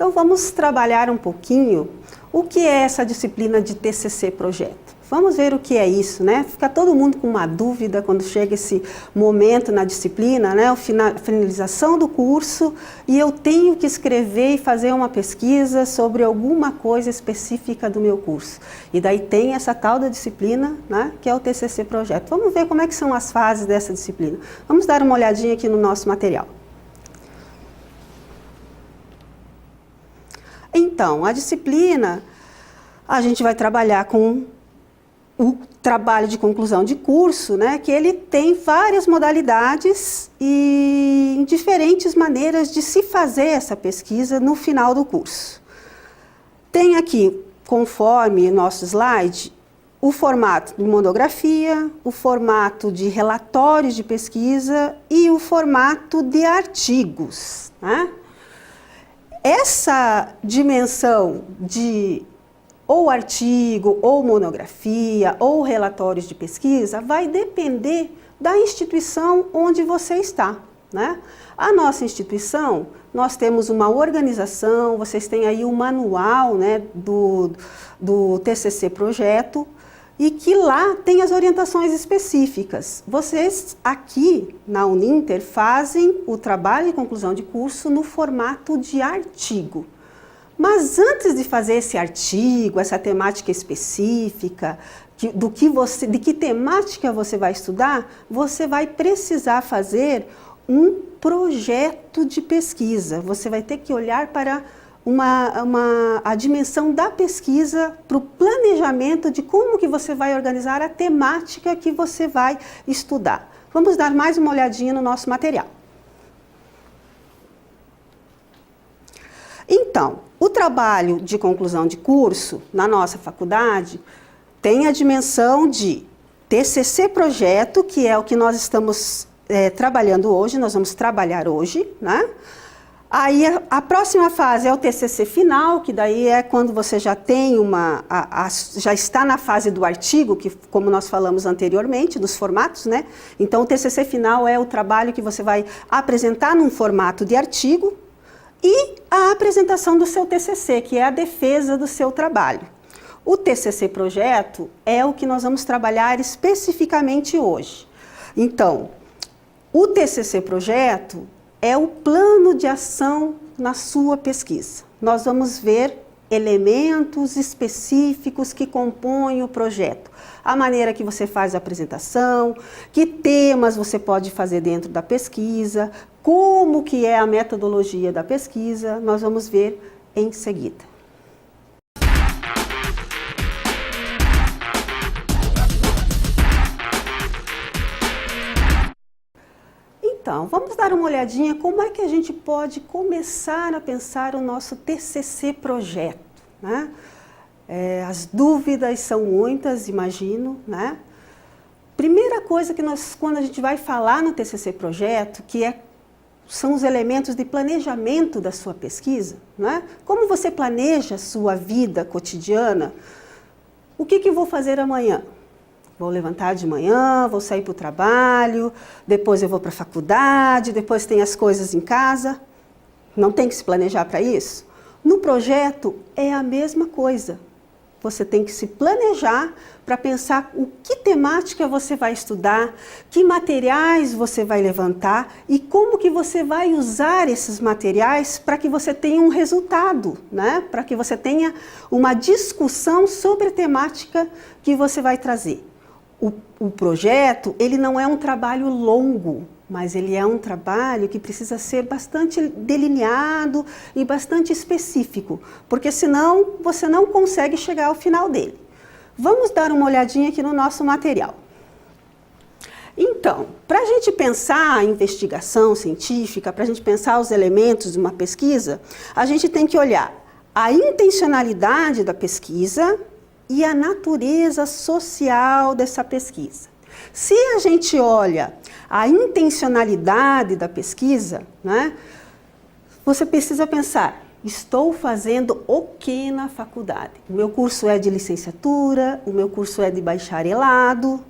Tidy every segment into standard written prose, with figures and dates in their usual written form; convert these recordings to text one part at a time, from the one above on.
Então vamos trabalhar um pouquinho o que é essa disciplina de TCC projeto. Vamos ver o que é isso, né? Fica todo mundo com uma dúvida quando chega esse momento na disciplina, né? A finalização do curso e eu tenho que escrever e fazer uma pesquisa sobre alguma coisa específica do meu curso. E daí tem essa tal da disciplina, né? Que é o TCC projeto. Vamos ver como é que são as fases dessa disciplina. Vamos dar uma olhadinha aqui no nosso material. Então, a disciplina, a gente vai trabalhar com o trabalho de conclusão de curso, né, que ele tem várias modalidades e diferentes maneiras de se fazer essa pesquisa no final do curso. Tem aqui, conforme nosso slide, o formato de monografia, o formato de relatórios de pesquisa e o formato de artigos, né? Essa dimensão de ou artigo, ou monografia, ou relatórios de pesquisa, vai depender da instituição onde você está, né? A nossa instituição, nós temos uma organização, vocês têm aí o manual, né, do TCC projeto, e que lá tem as orientações específicas. Vocês aqui na Uninter fazem o trabalho de conclusão de curso no formato de artigo. Mas antes de fazer esse artigo, essa temática específica, de que temática você vai estudar, você vai precisar fazer um projeto de pesquisa. Você vai ter que olhar para a dimensão da pesquisa, para o planejamento de como que você vai organizar a temática que você vai estudar. Vamos dar mais uma olhadinha no nosso material. Então, o trabalho de conclusão de curso na nossa faculdade tem a dimensão de TCC projeto, que é o que nós estamos trabalhando hoje, nós vamos trabalhar hoje, né? Aí a próxima fase é o TCC final, que daí é quando você já tem já está na fase do artigo, que como nós falamos anteriormente, dos formatos, né? Então o TCC final é o trabalho que você vai apresentar num formato de artigo, e a apresentação do seu TCC, que é a defesa do seu trabalho. O TCC projeto é o que nós vamos trabalhar especificamente hoje. Então, o TCC projeto é o plano de ação na sua pesquisa. Nós vamos ver elementos específicos que compõem o projeto. A maneira que você faz a apresentação, que temas você pode fazer dentro da pesquisa, como que é a metodologia da pesquisa, nós vamos ver em seguida. Então, vamos dar uma olhadinha como é que a gente pode começar a pensar o nosso TCC projeto, né? As dúvidas são muitas, imagino, né? Primeira coisa que quando a gente vai falar no TCC projeto, são os elementos de planejamento da sua pesquisa, né? Como você planeja a sua vida cotidiana? O que eu vou fazer amanhã? Vou levantar de manhã, vou sair para o trabalho, depois eu vou para a faculdade, depois tem as coisas em casa. Não tem que se planejar para isso? No projeto é a mesma coisa. Você tem que se planejar para pensar que temática você vai estudar, que materiais você vai levantar e como que você vai usar esses materiais para que você tenha um resultado, né? Para que você tenha uma discussão sobre a temática que você vai trazer. O projeto, ele não é um trabalho longo, mas ele é um trabalho que precisa ser bastante delineado e bastante específico, porque senão você não consegue chegar ao final dele. Vamos dar uma olhadinha aqui no nosso material. Então, para a gente pensar a investigação científica, para a gente pensar os elementos de uma pesquisa, a gente tem que olhar a intencionalidade da pesquisa e a natureza social dessa pesquisa. Se a gente olha a intencionalidade da pesquisa, né, você precisa pensar, estou fazendo o que na faculdade? O meu curso é de licenciatura, o meu curso é de bacharelado,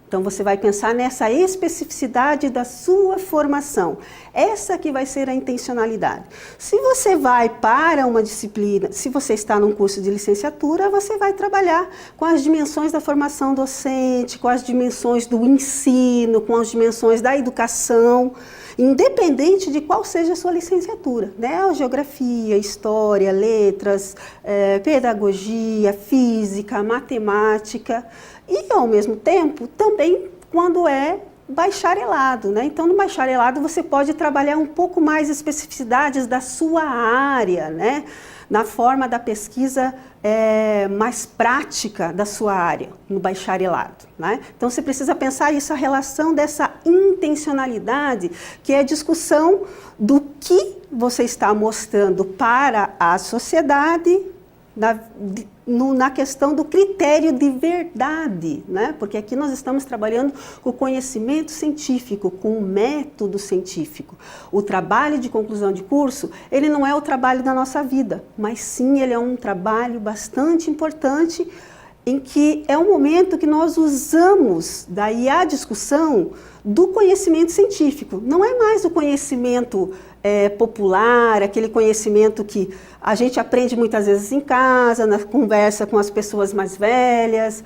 Então você vai pensar nessa especificidade da sua formação. Essa que vai ser a intencionalidade. Se você vai para uma disciplina, se você está num curso de licenciatura, você vai trabalhar com as dimensões da formação docente, com as dimensões do ensino, com as dimensões da educação, independente de qual seja a sua licenciatura, né? Geografia, história, letras, pedagogia, física, matemática. E, ao mesmo tempo, também quando é bacharelado, né? Então, no bacharelado, você pode trabalhar um pouco mais especificidades da sua área, né? Na forma da pesquisa mais prática da sua área, no bacharelado, né? Então, você precisa pensar isso, a relação dessa intencionalidade, que é a discussão do que você está mostrando para a sociedade, na questão do critério de verdade, né? Porque aqui nós estamos trabalhando com o conhecimento científico, com o método científico. O trabalho de conclusão de curso, ele não é o trabalho da nossa vida, mas sim ele é um trabalho bastante importante, em que é um momento que nós usamos daí a discussão do conhecimento científico. Não é mais o conhecimento popular, aquele conhecimento que a gente aprende muitas vezes em casa, na conversa com as pessoas mais velhas,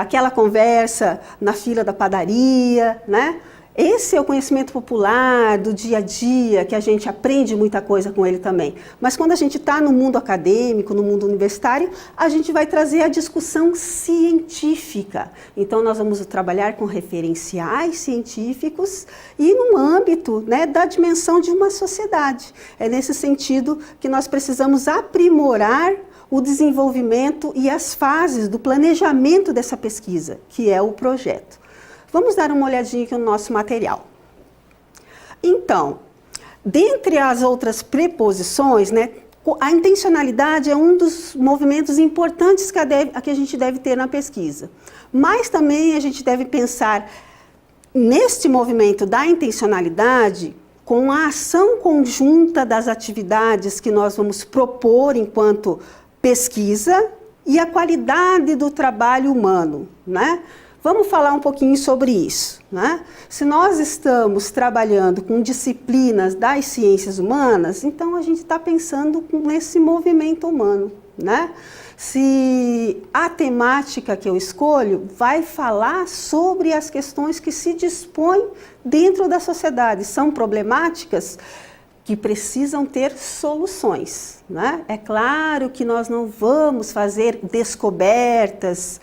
aquela conversa na fila da padaria, né? Esse é o conhecimento popular do dia a dia, que a gente aprende muita coisa com ele também. Mas quando a gente está no mundo acadêmico, no mundo universitário, a gente vai trazer a discussão científica. Então, nós vamos trabalhar com referenciais científicos e no âmbito, né, da dimensão de uma sociedade. É nesse sentido que nós precisamos aprimorar o desenvolvimento e as fases do planejamento dessa pesquisa, que é o projeto. Vamos dar uma olhadinha aqui no nosso material. Então, dentre as outras preposições, né, a intencionalidade é um dos movimentos importantes que a gente deve ter na pesquisa. Mas também a gente deve pensar neste movimento da intencionalidade com a ação conjunta das atividades que nós vamos propor enquanto pesquisa e a qualidade do trabalho humano, né? Vamos falar um pouquinho sobre isso, né? Se nós estamos trabalhando com disciplinas das ciências humanas, então a gente está pensando nesse movimento humano, né? Se a temática que eu escolho vai falar sobre as questões que se dispõem dentro da sociedade, são problemáticas que precisam ter soluções, né? É claro que nós não vamos fazer descobertas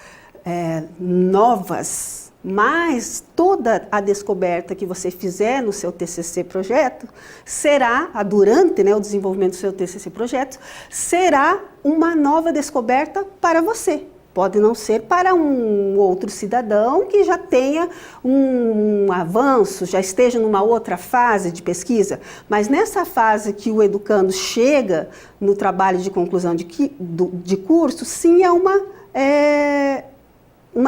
novas, mas toda a descoberta que você fizer no seu TCC projeto será, durante, né, o desenvolvimento do seu TCC projeto, será uma nova descoberta para você. Pode não ser para um outro cidadão que já tenha um avanço, já esteja numa outra fase de pesquisa, mas nessa fase que o educando chega no trabalho de conclusão de curso, sim, é uma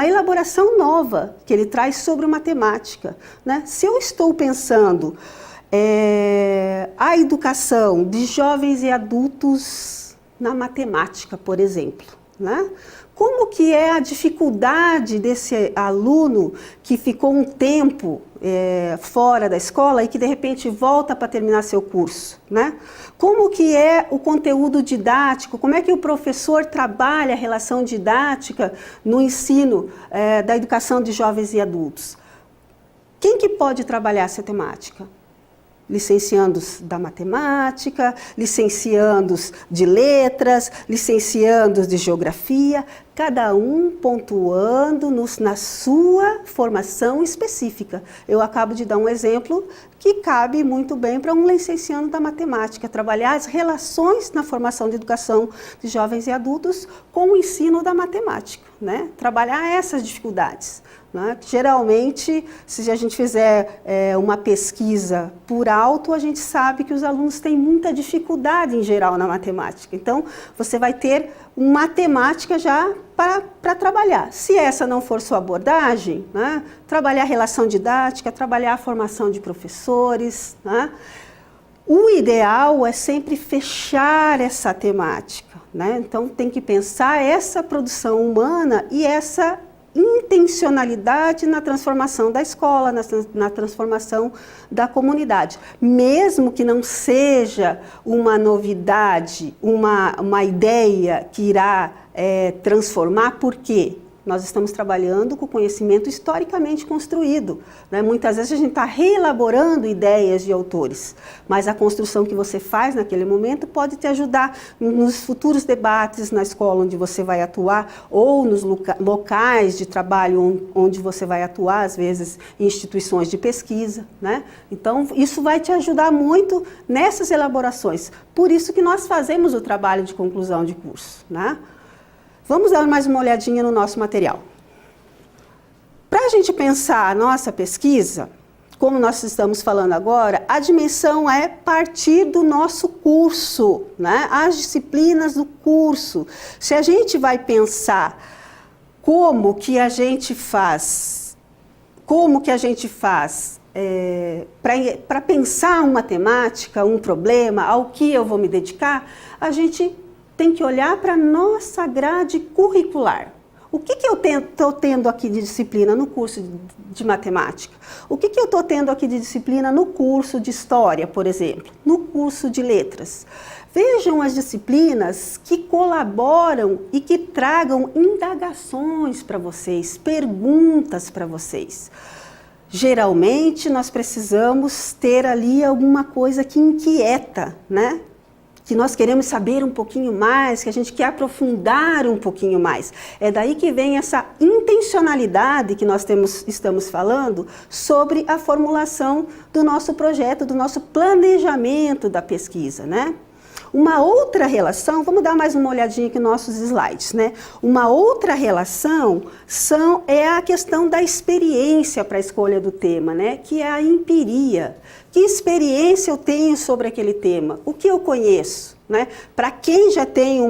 elaboração nova que ele traz sobre uma temática, né? Se eu estou pensando a educação de jovens e adultos na matemática, por exemplo, né? Como que é a dificuldade desse aluno que ficou um tempo fora da escola e que de repente volta para terminar seu curso, né? Como que é o conteúdo didático, como é que o professor trabalha a relação didática no ensino da educação de jovens e adultos? Quem que pode trabalhar essa temática? Licenciandos da matemática, licenciandos de letras, licenciandos de geografia, cada um pontuando na sua formação específica. Eu acabo de dar um exemplo que cabe muito bem para um licenciando da matemática, trabalhar as relações na formação de educação de jovens e adultos com o ensino da matemática, né? Trabalhar essas dificuldades. Geralmente, se a gente fizer uma pesquisa por alto, a gente sabe que os alunos têm muita dificuldade em geral na matemática. Então, você vai ter uma matemática já para trabalhar. Se essa não for sua abordagem, né, trabalhar a relação didática, trabalhar a formação de professores, né? O ideal é sempre fechar essa temática, né? Então, tem que pensar essa produção humana e essa intencionalidade na transformação da escola, na transformação da comunidade. Mesmo que não seja uma novidade, uma ideia que irá transformar, por quê? Nós estamos trabalhando com conhecimento historicamente construído, né? Muitas vezes a gente está reelaborando ideias de autores, mas a construção que você faz naquele momento pode te ajudar nos futuros debates na escola onde você vai atuar, ou nos locais de trabalho onde você vai atuar, às vezes em instituições de pesquisa, né? Então isso vai te ajudar muito nessas elaborações. Por isso que nós fazemos o trabalho de conclusão de curso, né? Vamos dar mais uma olhadinha no nosso material. Para a gente pensar a nossa pesquisa, como nós estamos falando agora, a dimensão é partir do nosso curso, né? As disciplinas do curso. Se a gente vai pensar como que a gente faz para pensar uma temática, um problema, ao que eu vou me dedicar, a gente tem que olhar para a nossa grade curricular. O que eu estou tendo aqui de disciplina no curso de matemática? O que eu estou tendo aqui de disciplina no curso de história, por exemplo? No curso de letras? Vejam as disciplinas que colaboram e que tragam indagações para vocês, perguntas para vocês. Geralmente, nós precisamos ter ali alguma coisa que inquieta, né? Que nós queremos saber um pouquinho mais, que a gente quer aprofundar um pouquinho mais. É daí que vem essa intencionalidade que nós estamos falando sobre a formulação do nosso projeto, do nosso planejamento da pesquisa, né? Uma outra relação, vamos dar mais uma olhadinha aqui nos nossos slides, né? Uma outra relação é a questão da experiência para a escolha do tema, né? Que é a empiria. Que experiência eu tenho sobre aquele tema? O que eu conheço, né? Para quem já tem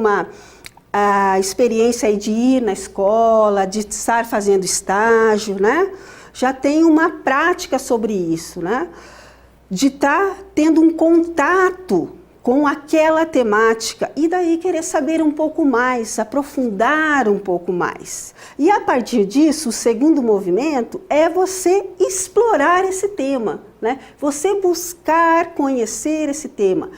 a experiência de ir na escola, de estar fazendo estágio, né? Já tem uma prática sobre isso, né? De estar tendo um contato com aquela temática e daí querer saber um pouco mais, aprofundar um pouco mais. E a partir disso, o segundo movimento é você explorar esse tema, né? Você buscar conhecer esse tema.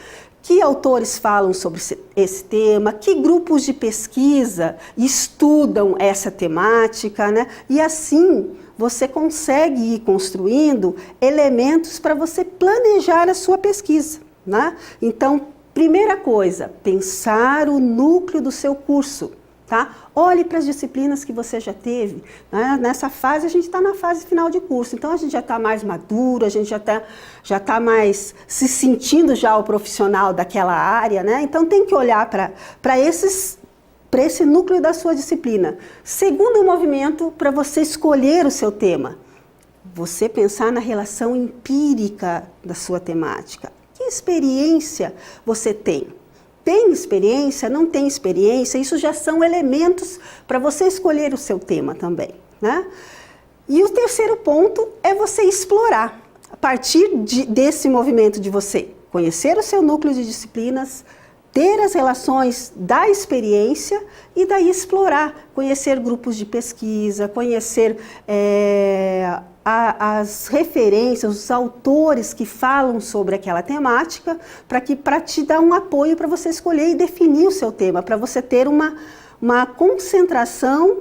Que autores falam sobre esse tema, que grupos de pesquisa estudam essa temática, né? E assim você consegue ir construindo elementos para você planejar a sua pesquisa, né? Então, primeira coisa, pensar o núcleo do seu curso, tá? Olhe para as disciplinas que você já teve, né? Nessa fase, a gente está na fase final de curso, então a gente já está mais maduro, a gente já tá mais se sentindo já o profissional daquela área, né? Então tem que olhar para esse núcleo da sua disciplina. Segundo movimento, para você escolher o seu tema, você pensar na relação empírica da sua temática. Que experiência você tem? Tem experiência? Não tem experiência? Isso já são elementos para você escolher o seu tema também, né? E o terceiro ponto é você explorar, a partir desse movimento de você conhecer o seu núcleo de disciplinas, ter as relações da experiência e daí explorar, conhecer grupos de pesquisa, conhecer as referências, os autores que falam sobre aquela temática, para te dar um apoio para você escolher e definir o seu tema, para você ter uma concentração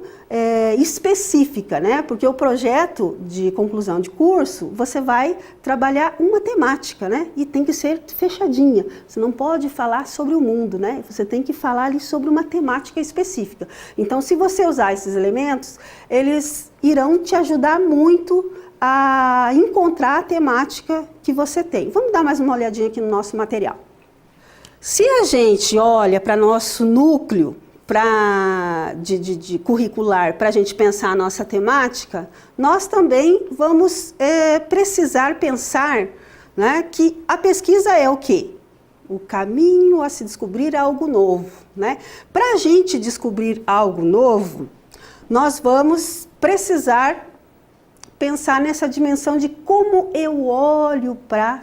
específica, né? Porque o projeto de conclusão de curso, você vai trabalhar uma temática, né? E tem que ser fechadinha. Você não pode falar sobre o mundo, né? Você tem que falar ali sobre uma temática específica. Então, se você usar esses elementos, eles irão te ajudar muito a encontrar a temática que você tem. Vamos dar mais uma olhadinha aqui no nosso material. Se a gente olha para nosso núcleo de curricular, para a gente pensar a nossa temática, nós também vamos precisar pensar, né, que a pesquisa é o quê? O caminho a se descobrir algo novo, né? Para a gente descobrir algo novo, nós vamos precisar pensar nessa dimensão de como eu olho para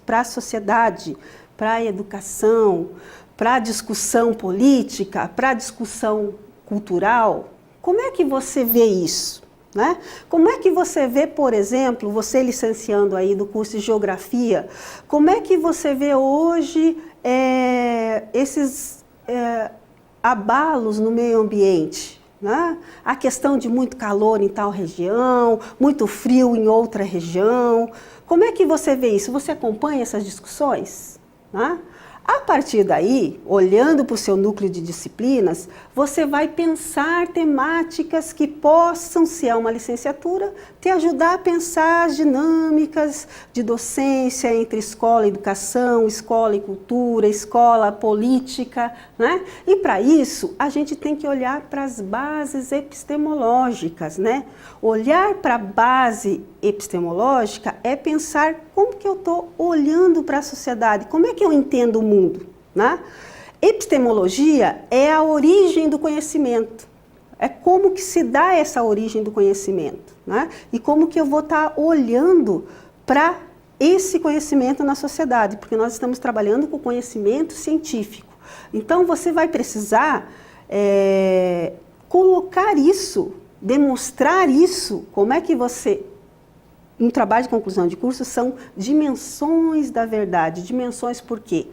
a sociedade, para a educação, para a discussão política, para a discussão cultural. Como é que você vê isso? Né? Como é que você vê, por exemplo, você licenciando aí do curso de Geografia, como é que você vê hoje esses abalos no meio ambiente? Né? A questão de muito calor em tal região, muito frio em outra região. Como é que você vê isso? Você acompanha essas discussões? Né? A partir daí, olhando para o seu núcleo de disciplinas, você vai pensar temáticas que possam, se é uma licenciatura, te ajudar a pensar as dinâmicas de docência entre escola e educação, escola e cultura, escola política, né? E para isso, a gente tem que olhar para as bases epistemológicas, né? Olhar para a base epistemológica é pensar como que eu estou olhando para a sociedade, como é que eu entendo o mundo, né? Epistemologia é a origem do conhecimento, é como que se dá essa origem do conhecimento, né? E como que eu vou estar olhando para esse conhecimento na sociedade, porque nós estamos trabalhando com conhecimento científico. Então você vai precisar colocar isso, demonstrar isso, como é que você... Um trabalho de conclusão de curso são dimensões da verdade. Dimensões por quê?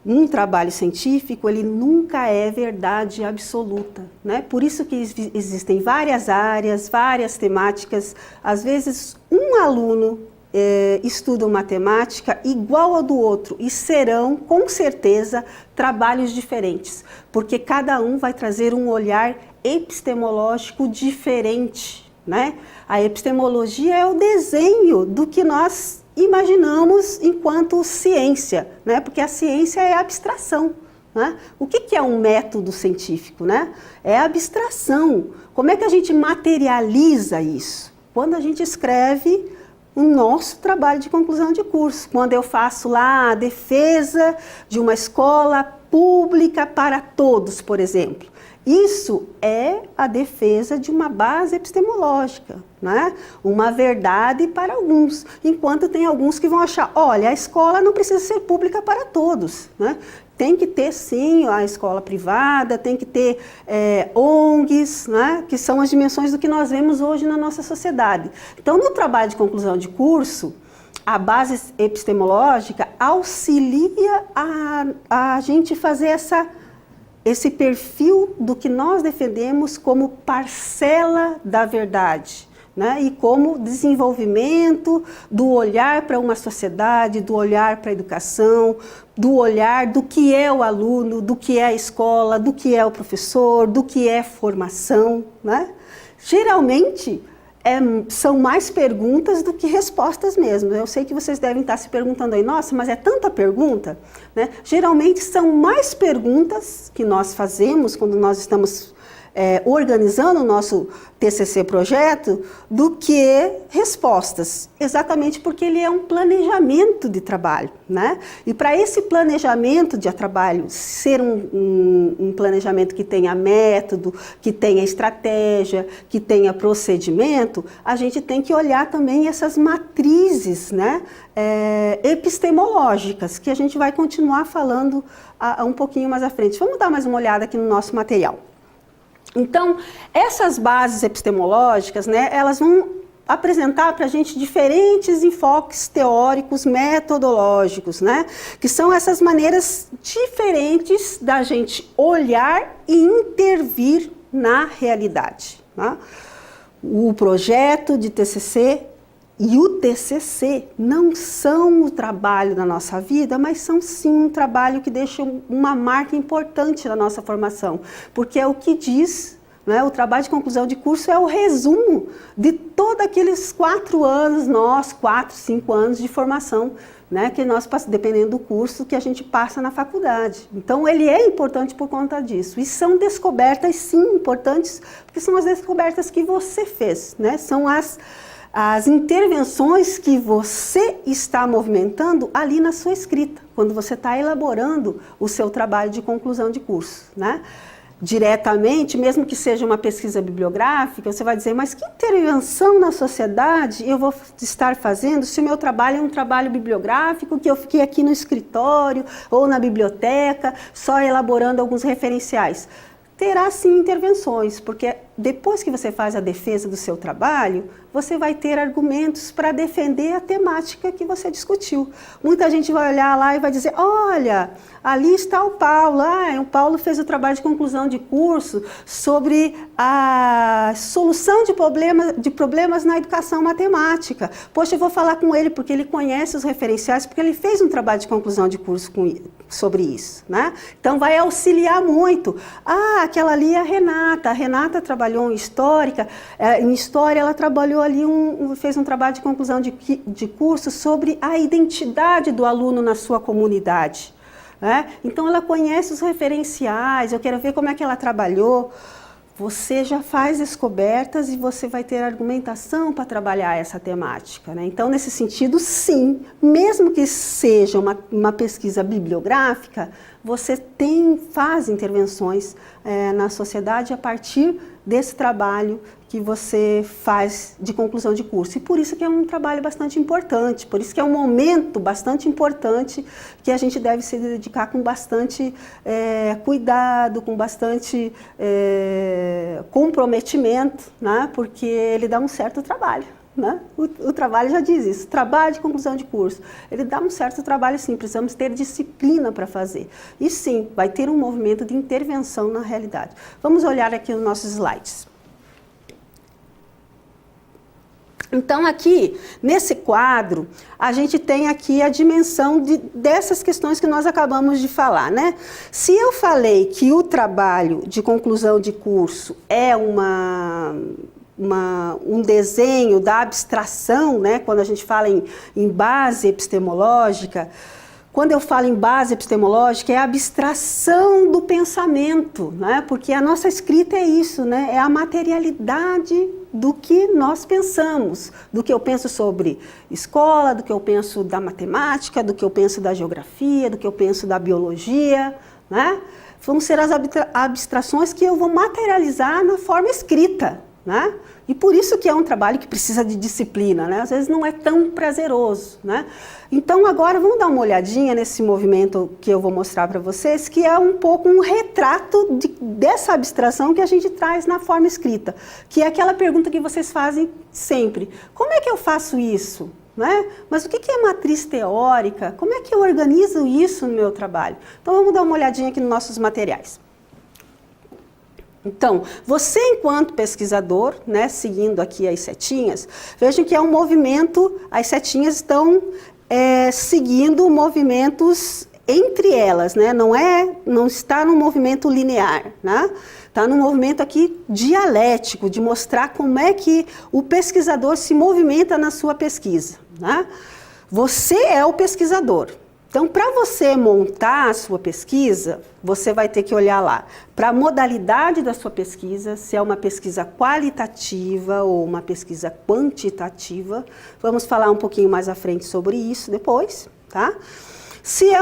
Um trabalho científico, ele nunca é verdade absoluta, né? Por isso que existem várias áreas, várias temáticas. Às vezes, um aluno estuda matemática igual ao do outro e serão, com certeza, trabalhos diferentes, porque cada um vai trazer um olhar epistemológico diferente. Né? A epistemologia é o desenho do que nós imaginamos enquanto ciência, né? Porque a ciência é a abstração. Né? O que é um método científico? Né? É a abstração. Como é que a gente materializa isso? Quando a gente escreve o nosso trabalho de conclusão de curso, quando eu faço lá a defesa de uma escola pública para todos, por exemplo. Isso é a defesa de uma base epistemológica, né? Uma verdade para alguns, enquanto tem alguns que vão achar, olha, a escola não precisa ser pública para todos, né? Tem que ter sim a escola privada, tem que ter ONGs, né? Que são as dimensões do que nós vemos hoje na nossa sociedade. Então, no trabalho de conclusão de curso, a base epistemológica auxilia a gente fazer esse perfil do que nós defendemos como parcela da verdade, né? E como desenvolvimento do olhar para uma sociedade, do olhar para a educação, do olhar do que é o aluno, do que é a escola, do que é o professor, do que é formação, né? Geralmente, são mais perguntas do que respostas mesmo. Eu sei que vocês devem estar se perguntando aí, nossa, mas é tanta pergunta, né? Geralmente são mais perguntas que nós fazemos quando nós estamos organizando o nosso TCC projeto do que respostas, exatamente porque ele é um planejamento de trabalho, né? E para esse planejamento de trabalho ser um planejamento que tenha método, que tenha estratégia, que tenha procedimento, a gente tem que olhar também essas matrizes, né, epistemológicas, que a gente vai continuar falando um pouquinho mais à frente. Vamos dar mais uma olhada aqui no nosso material. Então, essas bases epistemológicas, né, elas vão apresentar para a gente diferentes enfoques teóricos, metodológicos, né, que são essas maneiras diferentes da gente olhar e intervir na realidade. Né? O projeto de TCC e o TCC não são o trabalho da nossa vida, mas são sim um trabalho que deixa uma marca importante na nossa formação, porque é o que diz, né, o trabalho de conclusão de curso é o resumo de todos aqueles 4 anos, 4, 5 anos de formação, né, que nós, dependendo do curso que a gente passa na faculdade. Então ele é importante por conta disso. E são descobertas sim importantes, porque são as descobertas que você fez, né, são as intervenções que você está movimentando ali na sua escrita, quando você está elaborando o seu trabalho de conclusão de curso, né? Diretamente, mesmo que seja uma pesquisa bibliográfica, você vai dizer, mas que intervenção na sociedade eu vou estar fazendo se o meu trabalho é um trabalho bibliográfico, que eu fiquei aqui no escritório ou na biblioteca, só elaborando alguns referenciais? Terá sim intervenções, porque depois que você faz a defesa do seu trabalho, você vai ter argumentos para defender a temática que você discutiu. Muita gente vai olhar lá e vai dizer, olha, ali está o Paulo, o Paulo fez o trabalho de conclusão de curso sobre a solução de problemas na educação matemática. Poxa, eu vou falar com ele porque ele conhece os referenciais, porque ele fez um trabalho de conclusão de curso sobre isso, né? Então vai auxiliar muito. Aquela ali é a Renata trabalhou em história ela trabalhou ali, fez um trabalho de conclusão de curso sobre a identidade do aluno na sua comunidade. Né? Então ela conhece os referenciais, eu quero ver como é que ela trabalhou. Você já faz descobertas e você vai ter argumentação para trabalhar essa temática. Né? Então, nesse sentido, sim, mesmo que seja uma pesquisa bibliográfica, você faz intervenções na sociedade a partir desse trabalho que você faz de conclusão de curso. E por isso que é um trabalho bastante importante, por isso que é um momento bastante importante que a gente deve se dedicar com bastante cuidado, com bastante comprometimento, né? Porque ele dá um certo trabalho. Né? O trabalho já diz isso, trabalho de conclusão de curso, ele dá um certo trabalho sim, precisamos ter disciplina para fazer. E sim, vai ter um movimento de intervenção na realidade. Vamos olhar aqui os nossos slides. Então aqui, nesse quadro, a gente tem aqui a dimensão dessas questões que nós acabamos de falar, né? Se eu falei que o trabalho de conclusão de curso é um desenho da abstração, né? Quando a gente fala em base epistemológica, quando eu falo em base epistemológica, é a abstração do pensamento, né? Porque a nossa escrita é isso, né? É a materialidade do que nós pensamos, do que eu penso sobre escola, do que eu penso da matemática, do que eu penso da geografia, do que eu penso da biologia, né? Vão ser as abstrações que eu vou materializar na forma escrita, né? E por isso que é um trabalho que precisa de disciplina, né? Às vezes não é tão prazeroso, né? Então agora vamos dar uma olhadinha nesse movimento que eu vou mostrar para vocês, que é um pouco um retrato dessa abstração que a gente traz na forma escrita, que é aquela pergunta que vocês fazem sempre: como é que eu faço isso? Né? Mas o que é matriz teórica? Como é que eu organizo isso no meu trabalho? Então vamos dar uma olhadinha aqui nos nossos materiais. Então, você enquanto pesquisador, né, seguindo aqui as setinhas, vejam que é um movimento, as setinhas estão seguindo movimentos entre elas, né? Não está num movimento linear, né? Está num movimento aqui dialético, de mostrar como é que o pesquisador se movimenta na sua pesquisa, né? Você é o pesquisador. Então, para você montar a sua pesquisa, você vai ter que olhar lá para a modalidade da sua pesquisa, se é uma pesquisa qualitativa ou uma pesquisa quantitativa. Vamos falar um pouquinho mais à frente sobre isso depois, tá? Se é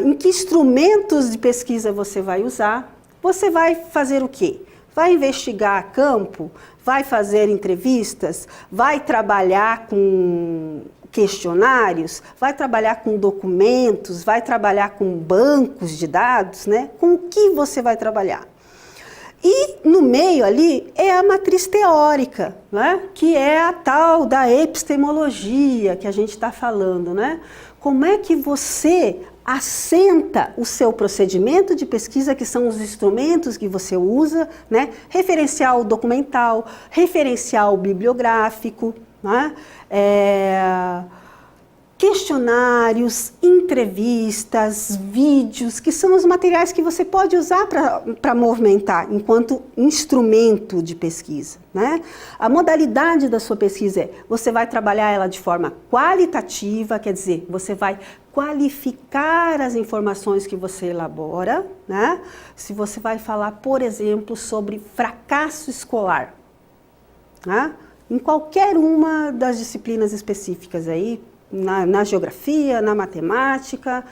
em que instrumentos de pesquisa você vai usar, você vai fazer o quê? Vai investigar a campo, vai fazer entrevistas, vai trabalhar com questionários, vai trabalhar com documentos, vai trabalhar com bancos de dados, né? Com o que você vai trabalhar? E no meio ali é a matriz teórica, né? Que é a tal da epistemologia que a gente está falando, né? Como é que você assenta o seu procedimento de pesquisa, que são os instrumentos que você usa, né? Referencial documental, referencial bibliográfico, né? Questionários, entrevistas, vídeos, que são os materiais que você pode usar para movimentar enquanto instrumento de pesquisa, né? A modalidade da sua pesquisa você vai trabalhar ela de forma qualitativa, quer dizer, você vai qualificar as informações que você elabora, né? Se você vai falar, por exemplo, sobre fracasso escolar, né? Em qualquer uma das disciplinas específicas aí, na geografia, na matemática,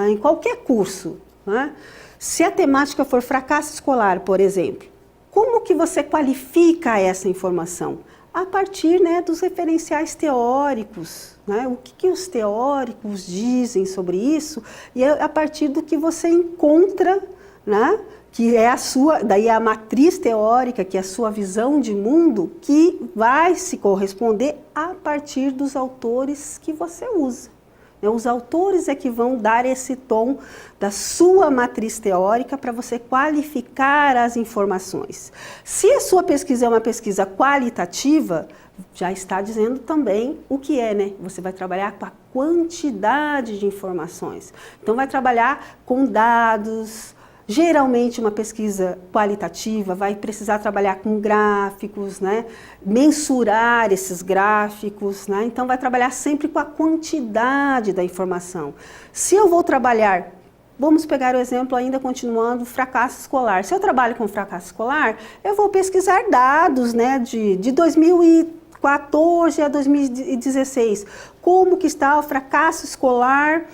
em qualquer curso, né? Se a temática for fracasso escolar, por exemplo, como que você qualifica essa informação? A partir, né, dos referenciais teóricos, né? O que os teóricos dizem sobre isso, e a partir do que você encontra, né, que é a sua, daí a matriz teórica, que é a sua visão de mundo, que vai se corresponder a partir dos autores que você usa. Os autores é que vão dar esse tom da sua matriz teórica para você qualificar as informações. Se a sua pesquisa é uma pesquisa qualitativa, já está dizendo também o que é, né? Você vai trabalhar com a quantidade de informações. Então vai trabalhar com dados. Geralmente uma pesquisa qualitativa vai precisar trabalhar com gráficos, né? Mensurar esses gráficos, né? Então vai trabalhar sempre com a quantidade da informação. Se eu vou trabalhar, vamos pegar o exemplo ainda continuando, fracasso escolar. Se eu trabalho com fracasso escolar, eu vou pesquisar dados, né, de 2014 a 2016. Como que está o fracasso escolar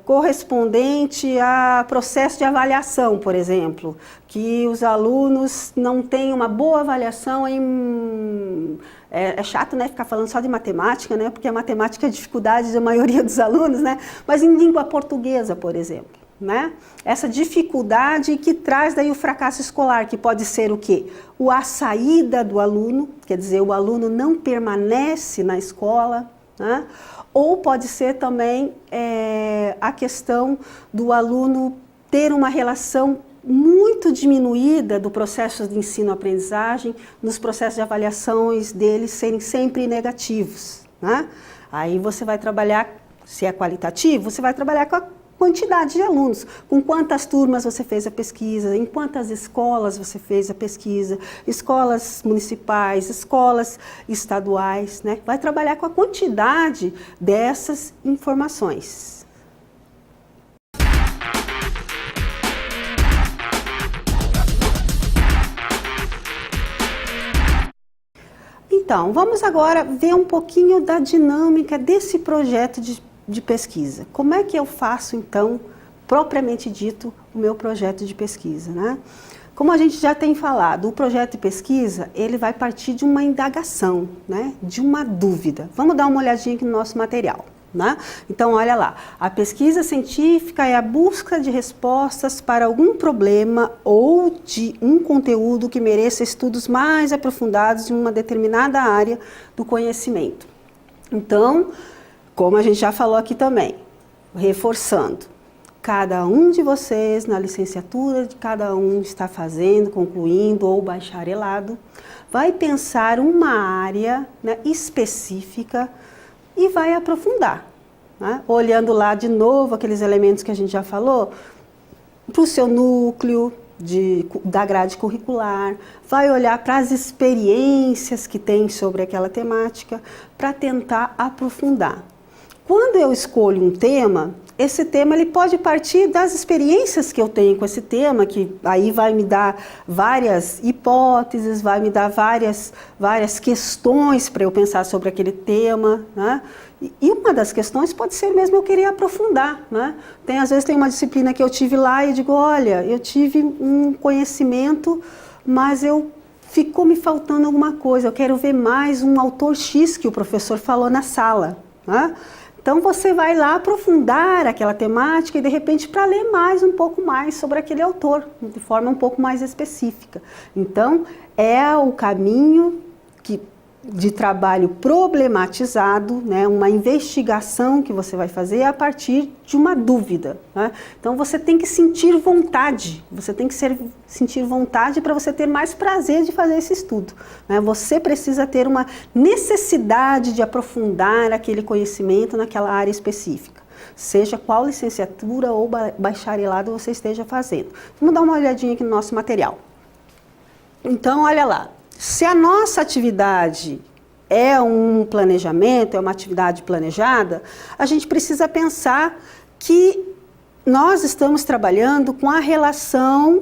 correspondente a processo de avaliação, por exemplo, que os alunos não têm uma boa avaliação em... É chato, né, ficar falando só de matemática, né, porque a matemática é a dificuldade da maioria dos alunos, né, mas em língua portuguesa, por exemplo, né, essa dificuldade que traz daí o fracasso escolar, que pode ser o quê? A saída do aluno, quer dizer, o aluno não permanece na escola, né? Ou pode ser também a questão do aluno ter uma relação muito diminuída do processo de ensino-aprendizagem, nos processos de avaliações deles serem sempre negativos, né? Aí você vai trabalhar, se é qualitativo, você vai trabalhar com a quantidade de alunos, com quantas turmas você fez a pesquisa, em quantas escolas você fez a pesquisa, escolas municipais, escolas estaduais, né? Vai trabalhar com a quantidade dessas informações. Então, vamos agora ver um pouquinho da dinâmica desse projeto de pesquisa. Como é que eu faço, então, propriamente dito, o meu projeto de pesquisa, né? Como a gente já tem falado, o projeto de pesquisa, ele vai partir de uma indagação, né? De uma dúvida. Vamos dar uma olhadinha aqui no nosso material, né? Então, olha lá, a pesquisa científica é a busca de respostas para algum problema ou de um conteúdo que mereça estudos mais aprofundados em uma determinada área do conhecimento. Então, como a gente já falou aqui também, reforçando, cada um de vocês na licenciatura de cada um está fazendo, concluindo ou bacharelado, vai pensar uma área, né, específica e vai aprofundar, né? Olhando lá de novo aqueles elementos que a gente já falou, para o seu núcleo da grade curricular, vai olhar para as experiências que tem sobre aquela temática para tentar aprofundar. Quando eu escolho um tema, esse tema ele pode partir das experiências que eu tenho com esse tema, que aí vai me dar várias hipóteses, vai me dar várias questões para eu pensar sobre aquele tema, né? E uma das questões pode ser mesmo eu querer aprofundar, né? Às vezes tem uma disciplina que eu tive lá e eu digo, olha, eu tive um conhecimento, mas ficou me faltando alguma coisa, eu quero ver mais um autor X que o professor falou na sala, né? Então você vai lá aprofundar aquela temática e de repente para ler um pouco mais sobre aquele autor, de forma um pouco mais específica. Então é o caminho de trabalho problematizado, né, uma investigação que você vai fazer a partir de uma dúvida, né? Então você tem que sentir vontade, sentir vontade para você ter mais prazer de fazer esse estudo, né? Você precisa ter uma necessidade de aprofundar aquele conhecimento naquela área específica, seja qual licenciatura ou bacharelado você esteja fazendo. Vamos dar uma olhadinha aqui no nosso material. Então, olha lá. Se a nossa atividade é um planejamento, é uma atividade planejada, a gente precisa pensar que nós estamos trabalhando com a relação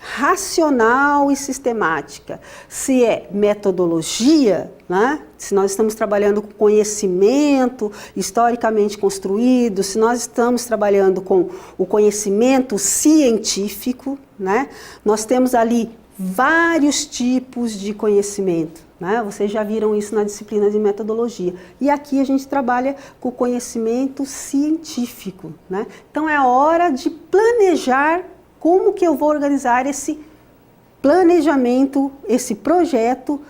racional e sistemática. Se é metodologia, né? Se nós estamos trabalhando com conhecimento historicamente construído, se nós estamos trabalhando com o conhecimento científico, né? Nós temos ali vários tipos de conhecimento, né? Vocês já viram isso na disciplina de metodologia. E aqui a gente trabalha com o conhecimento científico, né? Então é a hora de planejar Como que eu vou organizar esse planejamento, esse projeto,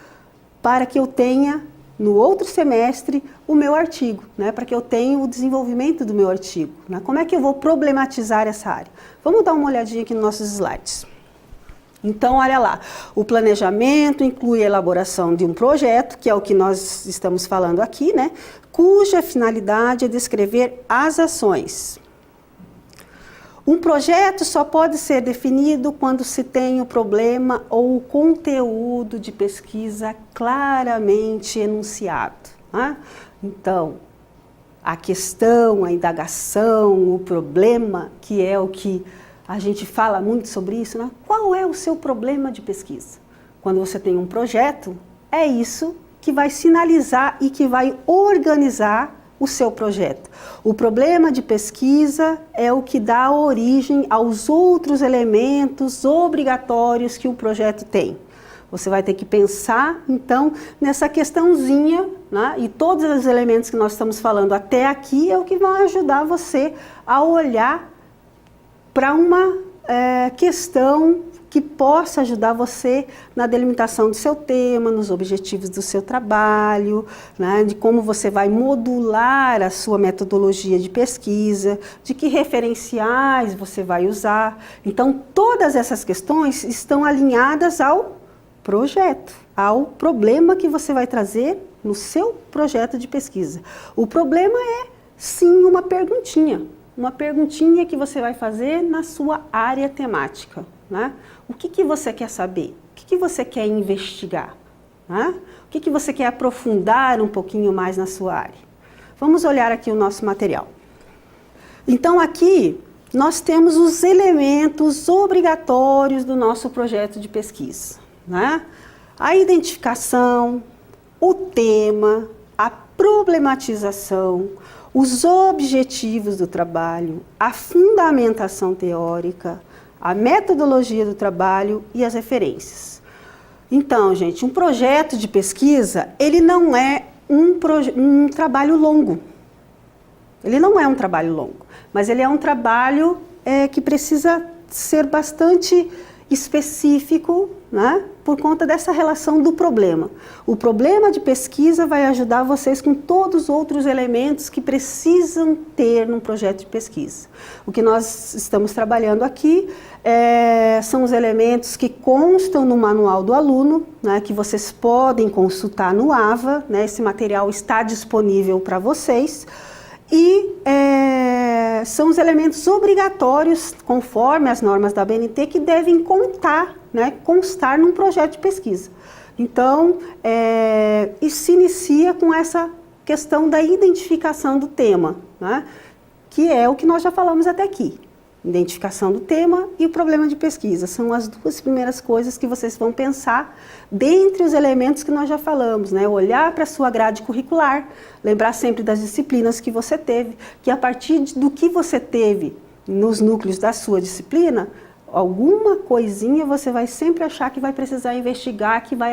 para que eu tenha, no outro semestre, o meu artigo, né? Para que eu tenha o desenvolvimento do meu artigo, né? Como é que eu vou problematizar essa área? Vamos dar uma olhadinha aqui nos nossos slides. Então, olha lá, o planejamento inclui a elaboração de um projeto, que é o que nós estamos falando aqui, né? Cuja finalidade é descrever as ações. Um projeto só pode ser definido quando se tem o problema ou o conteúdo de pesquisa claramente enunciado, né? Então, a questão, a indagação, o problema, que é o que a gente fala muito sobre isso, né? Qual é o seu problema de pesquisa? Quando você tem um projeto, é isso que vai sinalizar e que vai organizar o seu projeto. O problema de pesquisa é o que dá origem aos outros elementos obrigatórios que o projeto tem. Você vai ter que pensar, então, nessa questãozinha, né? E todos os elementos que nós estamos falando até aqui é o que vai ajudar você a olhar para uma questão que possa ajudar você na delimitação do seu tema, nos objetivos do seu trabalho, né, de como você vai modular a sua metodologia de pesquisa, de que referenciais você vai usar. Então, todas essas questões estão alinhadas ao projeto, ao problema que você vai trazer no seu projeto de pesquisa. O problema é, sim, uma perguntinha que você vai fazer na sua área temática, né? O que você quer saber? O que você quer investigar? Né? O que você quer aprofundar um pouquinho mais na sua área? Vamos olhar aqui o nosso material. Então aqui nós temos os elementos obrigatórios do nosso projeto de pesquisa, né? A identificação, o tema, a problematização, os objetivos do trabalho, a fundamentação teórica, a metodologia do trabalho e as referências. Então, gente, um projeto de pesquisa, ele não é um trabalho longo. Ele não é um trabalho longo, mas ele é um trabalho que precisa ser bastante específico, né, por conta dessa relação do problema. O problema de pesquisa vai ajudar vocês com todos os outros elementos que precisam ter num projeto de pesquisa. O que nós estamos trabalhando aqui são os elementos que constam no manual do aluno, né, que vocês podem consultar no AVA, né, esse material está disponível para vocês. E são os elementos obrigatórios, conforme as normas da ABNT, que devem constar num projeto de pesquisa. Então, isso se inicia com essa questão da identificação do tema, né, que é o que nós já falamos até aqui. Identificação do tema e o problema de pesquisa. São as duas primeiras coisas que vocês vão pensar dentre os elementos que nós já falamos, né? Olhar para a sua grade curricular, lembrar sempre das disciplinas que você teve, que a partir do que você teve nos núcleos da sua disciplina, alguma coisinha você vai sempre achar que vai precisar investigar, que vai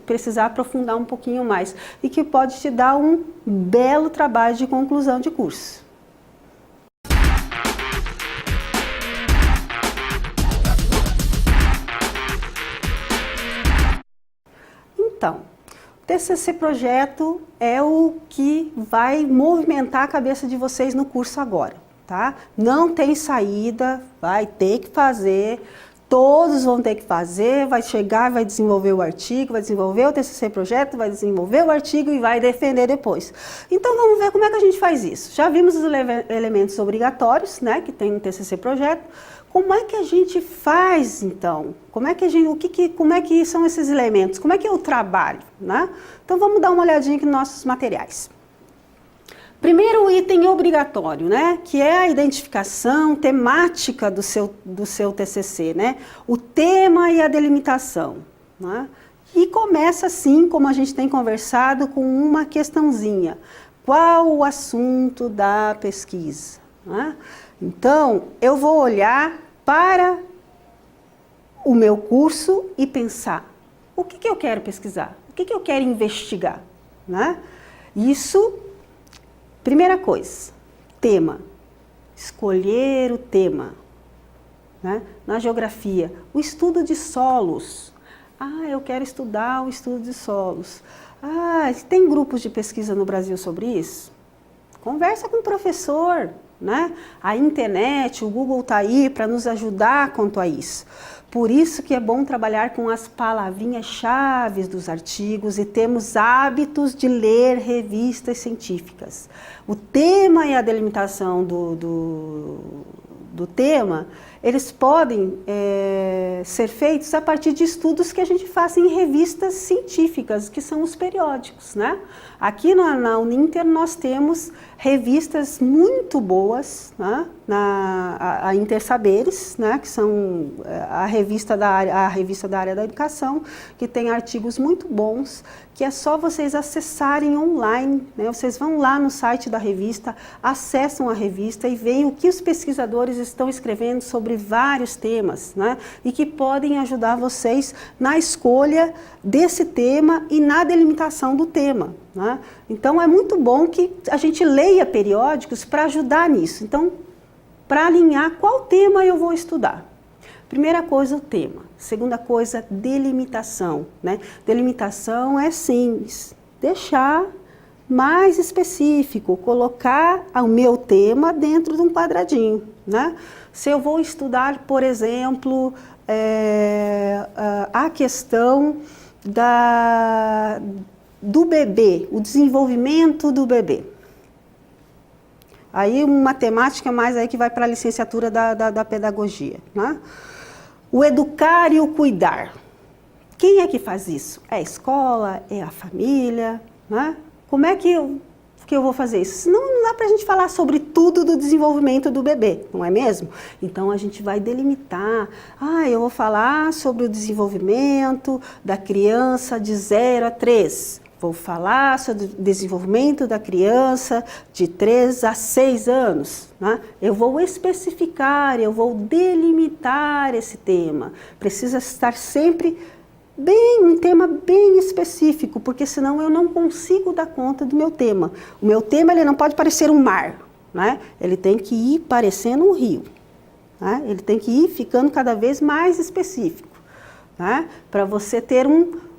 precisar aprofundar um pouquinho mais e que pode te dar um belo trabalho de conclusão de curso. Então, o TCC Projeto é o que vai movimentar a cabeça de vocês no curso agora, tá? Não tem saída, vai ter que fazer, todos vão ter que fazer, vai chegar, vai desenvolver o artigo, vai desenvolver o TCC Projeto, vai desenvolver o artigo e vai defender depois. Então vamos ver como é que a gente faz isso. Já vimos os elementos obrigatórios, né, que tem no TCC Projeto. Como é que a gente faz, então? Como é que são esses elementos? Como é que é o trabalho, né? Então, vamos dar uma olhadinha aqui nos nossos materiais. Primeiro item obrigatório, né? Que é a identificação temática do seu TCC, né? O tema e a delimitação, né? E começa assim, como a gente tem conversado, com uma questãozinha. Qual o assunto da pesquisa, né? Então, eu vou olhar para o meu curso e pensar, o que eu quero pesquisar? O que eu quero investigar? Né? Isso, primeira coisa, tema. Escolher o tema. né? Na geografia, o estudo de solos. Ah, eu quero estudar o estudo de solos. Ah, tem grupos de pesquisa no Brasil sobre isso? Conversa com o professor, né? A internet, o Google está aí para nos ajudar quanto a isso. Por isso que é bom trabalhar com as palavrinhas-chave dos artigos e termos hábitos de ler revistas científicas. O tema e a delimitação do tema, eles podem ser feitos a partir de estudos que a gente faz em revistas científicas, que são os periódicos, né? Aqui na Uninter nós temos revistas muito boas, né? A Intersaberes, né? Que são a revista da área da educação, que tem artigos muito bons, que é só vocês acessarem online, né? Vocês vão lá no site da revista, acessam a revista e veem o que os pesquisadores estão escrevendo sobre vários temas, né? E que podem ajudar vocês na escolha desse tema e na delimitação do tema, né? Então é muito bom que a gente leia periódicos para ajudar nisso. Então, para alinhar qual tema eu vou estudar. Primeira coisa, o tema. Segunda coisa, delimitação, né? Delimitação é sim, deixar mais específico, colocar o meu tema dentro de um quadradinho, né? Se eu vou estudar, por exemplo, a questão do bebê, o desenvolvimento do bebê. Aí uma temática mais aí que vai para a licenciatura da pedagogia, né? O educar e o cuidar. Quem é que faz isso? É a escola? É a família? Né? Como é que eu vou fazer isso? Senão não dá para a gente falar sobre tudo do desenvolvimento do bebê, não é mesmo? Então a gente vai delimitar. Ah, eu vou falar sobre o desenvolvimento da criança de 0 a 3. Vou falar sobre o desenvolvimento da criança de 3 a 6 anos. Né? Eu vou especificar, eu vou delimitar esse tema. Precisa estar sempre um tema bem específico, porque senão eu não consigo dar conta do meu tema. O meu tema ele não pode parecer um mar, né? Ele tem que ir parecendo um rio. Né? Ele tem que ir ficando cada vez mais específico. Né? Para você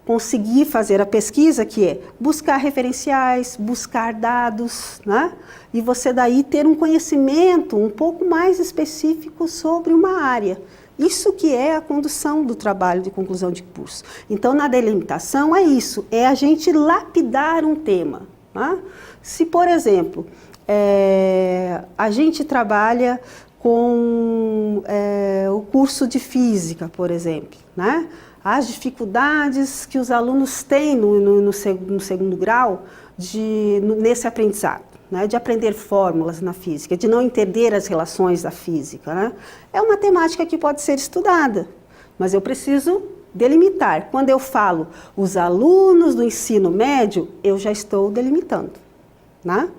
conseguir fazer a pesquisa, que é buscar referenciais, buscar dados, né? E você daí ter um conhecimento um pouco mais específico sobre uma área. Isso que é a condução do trabalho de conclusão de curso. Então, na delimitação é isso, é a gente lapidar um tema. Né? Se, por exemplo, a gente trabalha com o curso de física, por exemplo, né? As dificuldades que os alunos têm no segundo grau nesse aprendizado, né, de aprender fórmulas na física, de não entender as relações da física. Né? É uma temática que pode ser estudada, mas eu preciso delimitar. Quando eu falo os alunos do ensino médio, eu já estou delimitando. Né?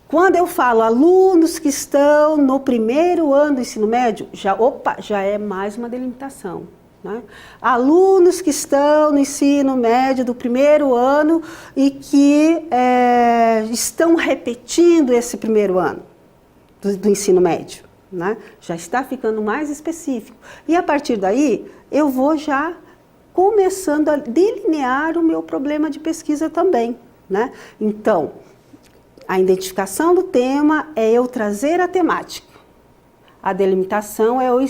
Quando eu falo alunos que estão no primeiro ano do ensino médio, já é mais uma delimitação. Né? Alunos que estão no ensino médio do primeiro ano e que estão repetindo esse primeiro ano do ensino médio. Né? Já está ficando mais específico. E a partir daí, eu vou já começando a delinear o meu problema de pesquisa também. Né? Então, a identificação do tema é eu trazer a temática. A delimitação é eu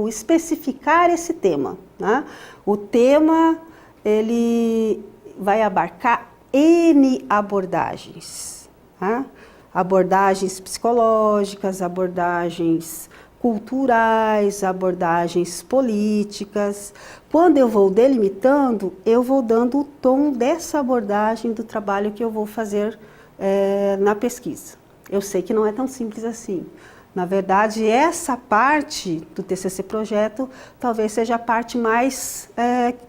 especificar esse tema. Né? O tema, ele vai abarcar N abordagens. Né? Abordagens psicológicas, abordagens culturais, abordagens políticas. Quando eu vou delimitando, eu vou dando o tom dessa abordagem do trabalho que eu vou fazer na pesquisa. Eu sei que não é tão simples assim. Na verdade, essa parte do TCC projeto talvez seja a parte mais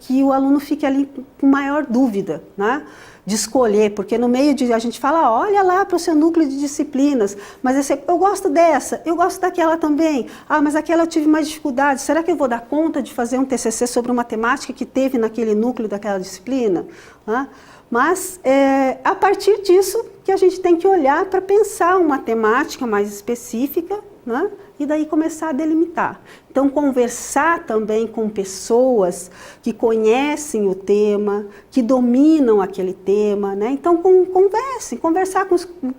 que o aluno fique ali com maior dúvida, né? De escolher, porque no meio a gente fala, olha lá para o seu núcleo de disciplinas, mas eu gosto dessa, eu gosto daquela também, mas aquela eu tive mais dificuldade, será que eu vou dar conta de fazer um TCC sobre uma temática que teve naquele núcleo daquela disciplina? Né? Mas é a partir disso que a gente tem que olhar para pensar uma temática mais específica, né? E daí começar a delimitar. Então, conversar também com pessoas que conhecem o tema, que dominam aquele tema, né? Então, conversar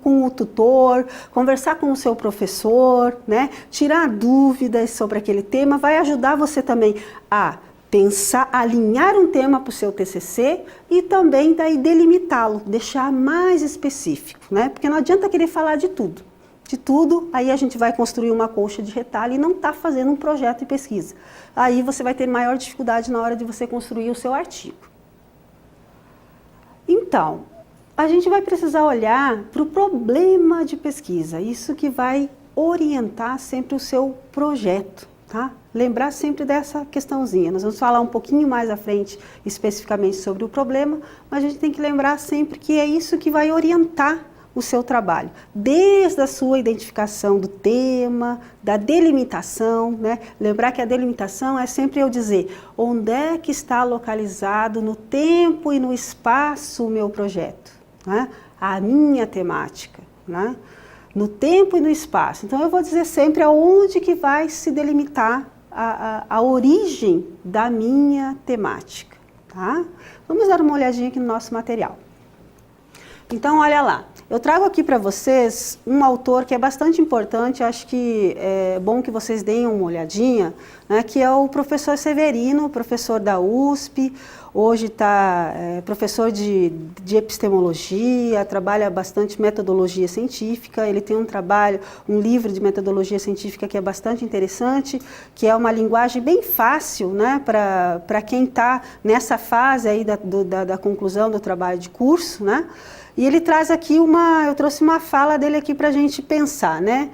com o tutor, conversar com o seu professor, né? Tirar dúvidas sobre aquele tema, vai ajudar você também a pensar, alinhar um tema para o seu TCC e também daí delimitá-lo, deixar mais específico, né? Porque não adianta querer falar de tudo. De tudo, aí a gente vai construir uma colcha de retalho e não está fazendo um projeto de pesquisa. Aí você vai ter maior dificuldade na hora de você construir o seu artigo. Então, a gente vai precisar olhar para o problema de pesquisa, isso que vai orientar sempre o seu projeto, tá? Lembrar sempre dessa questãozinha. Nós vamos falar um pouquinho mais à frente, especificamente sobre o problema, mas a gente tem que lembrar sempre que é isso que vai orientar o seu trabalho, desde a sua identificação do tema, da delimitação, né? Lembrar que a delimitação é sempre eu dizer onde é que está localizado no tempo e no espaço o meu projeto, né? A minha temática, né? No tempo e no espaço. Então eu vou dizer sempre aonde que vai se delimitar a origem da minha temática, tá? Vamos dar uma olhadinha aqui no nosso material. Então, olha lá, eu trago aqui para vocês um autor que é bastante importante, acho que é bom que vocês deem uma olhadinha, né, que é o professor Severino, professor da USP, hoje está professor de epistemologia, trabalha bastante metodologia científica, ele tem um livro de metodologia científica que é bastante interessante, que é uma linguagem bem fácil, né, para quem está nessa fase aí da conclusão do trabalho de curso, né? E ele traz aqui eu trouxe uma fala dele aqui para a gente pensar, né?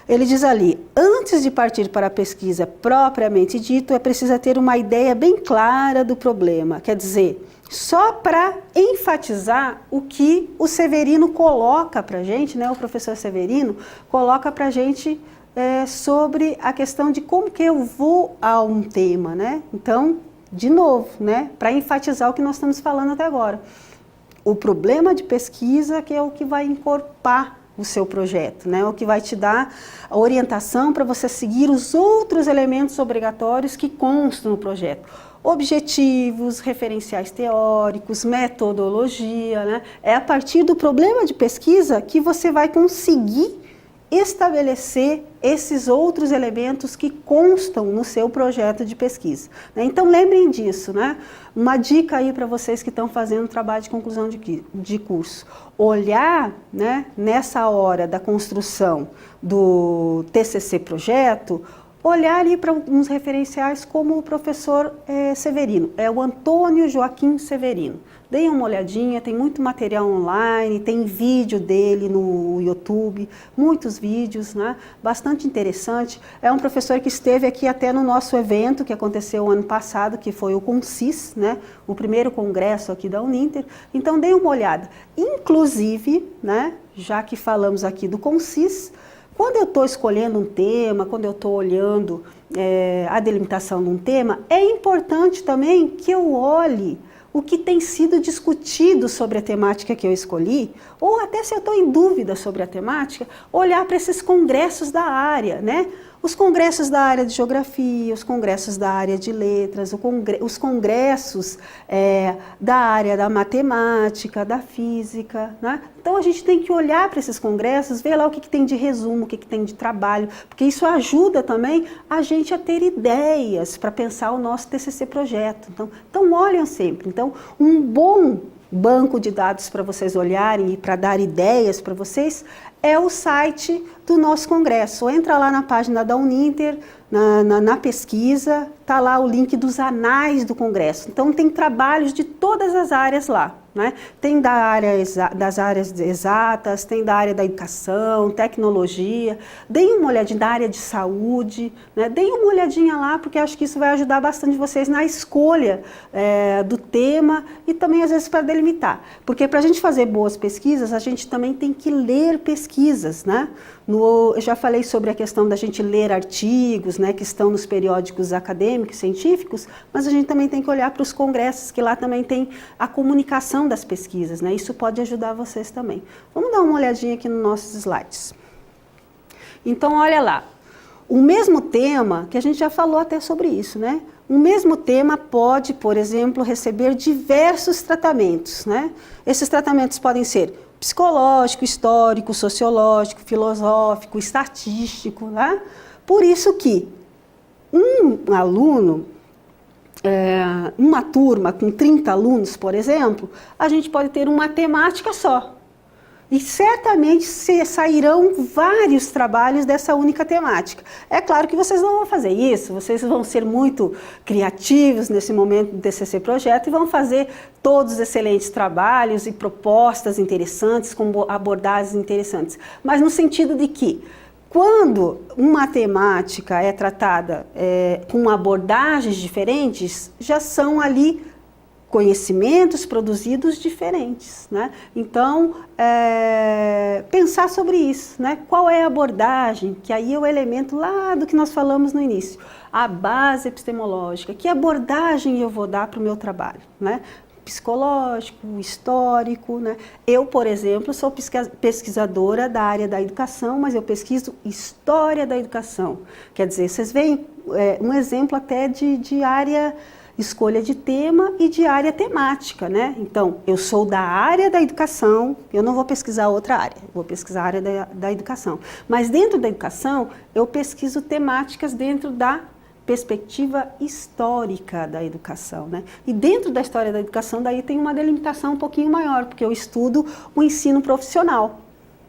Ele diz ali, antes de partir para a pesquisa propriamente dito, é preciso ter uma ideia bem clara do problema. Quer dizer, só para enfatizar o que o Severino coloca para a gente, né? O professor Severino coloca para a gente sobre a questão de como que eu vou a um tema, né? Então, de novo, né? Para enfatizar o que nós estamos falando até agora. O problema de pesquisa que é o que vai encorpar o seu projeto, né? O que vai te dar a orientação para você seguir os outros elementos obrigatórios que constam no projeto. Objetivos, referenciais teóricos, metodologia, né? É a partir do problema de pesquisa que você vai conseguir estabelecer esses outros elementos que constam no seu projeto de pesquisa. Então lembrem disso, né? Uma dica aí para vocês que estão fazendo trabalho de conclusão de curso. Olhar, né, nessa hora da construção do TCC projeto, olhar ali para uns referenciais como o professor Severino, é o Antônio Joaquim Severino. Deem uma olhadinha, tem muito material online, tem vídeo dele no YouTube, muitos vídeos, né? Bastante interessante. É um professor que esteve aqui até no nosso evento que aconteceu ano passado, que foi o CONCIS, né? O primeiro congresso aqui da Uninter. Então deem uma olhada. Inclusive, né, já que falamos aqui do CONCIS, quando eu estou escolhendo um tema, quando eu estou olhando a delimitação de um tema, é importante também que eu olhe o que tem sido discutido sobre a temática que eu escolhi, ou até se eu estou em dúvida sobre a temática, olhar para esses congressos da área, né? Os congressos da área de geografia, os congressos da área de letras, os congressos da área da matemática, da física, né? Então a gente tem que olhar para esses congressos, ver lá o que tem de resumo, o que tem de trabalho, porque isso ajuda também a gente a ter ideias para pensar o nosso TCC projeto. Então olhem sempre. Então um bom banco de dados para vocês olharem e para dar ideias para vocês é o site do nosso congresso. Entra lá na página da Uninter, na pesquisa, está lá o link dos anais do congresso. Então tem trabalhos de todas as áreas lá, né? Tem das áreas exatas, tem da área da educação, tecnologia, deem uma olhadinha da área de saúde, né? Deem uma olhadinha lá, porque acho que isso vai ajudar bastante vocês na escolha do tema e também às vezes para delimitar. Porque para a gente fazer boas pesquisas, a gente também tem que ler pesquisas, né? Eu já falei sobre a questão da gente ler artigos, né, que estão nos periódicos acadêmicos, científicos, mas a gente também tem que olhar para os congressos, que lá também tem a comunicação organização das pesquisas, né? Isso pode ajudar vocês também. Vamos dar uma olhadinha aqui nos nossos slides. Então, olha lá. O mesmo tema, que a gente já falou até sobre isso, né? O mesmo tema pode, por exemplo, receber diversos tratamentos, né? Esses tratamentos podem ser psicológico, histórico, sociológico, filosófico, estatístico, né? Por isso que um aluno, uma turma com 30 alunos, por exemplo, a gente pode ter uma temática só. E certamente sairão vários trabalhos dessa única temática. É claro que vocês não vão fazer isso, vocês vão ser muito criativos nesse momento do TCC Projeto e vão fazer todos excelentes trabalhos e propostas interessantes, com abordagens interessantes. Mas no sentido de que, quando uma temática é tratada com abordagens diferentes, já são ali conhecimentos produzidos diferentes, né? Então, pensar sobre isso, né? Qual é a abordagem, que aí é o elemento lá do que nós falamos no início, a base epistemológica, que abordagem eu vou dar para o meu trabalho, né? Psicológico, histórico, né? Eu, por exemplo, sou pesquisadora da área da educação, mas eu pesquiso história da educação. Quer dizer, vocês veem um exemplo até de área, escolha de tema e de área temática, né? Então, eu sou da área da educação, eu não vou pesquisar outra área, vou pesquisar a área da educação. Mas dentro da educação, eu pesquiso temáticas dentro da perspectiva histórica da educação, né? E dentro da história da educação, daí tem uma delimitação um pouquinho maior, porque eu estudo o ensino profissional,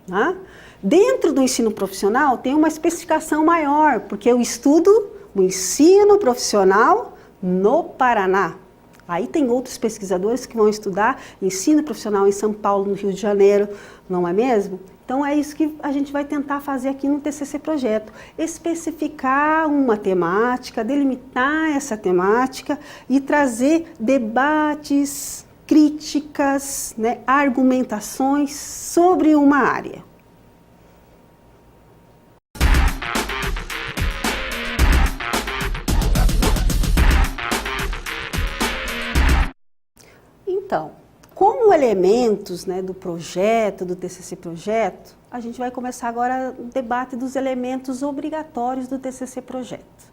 né? Dentro do ensino profissional tem uma especificação maior, porque eu estudo o ensino profissional no Paraná. Aí tem outros pesquisadores que vão estudar ensino profissional em São Paulo, no Rio de Janeiro, não é mesmo? Então é isso que a gente vai tentar fazer aqui no TCC Projeto, especificar uma temática, delimitar essa temática e trazer debates, críticas, né, argumentações sobre uma área. Então, como elementos, né, do projeto, do TCC Projeto, a gente vai começar agora o debate dos elementos obrigatórios do TCC Projeto.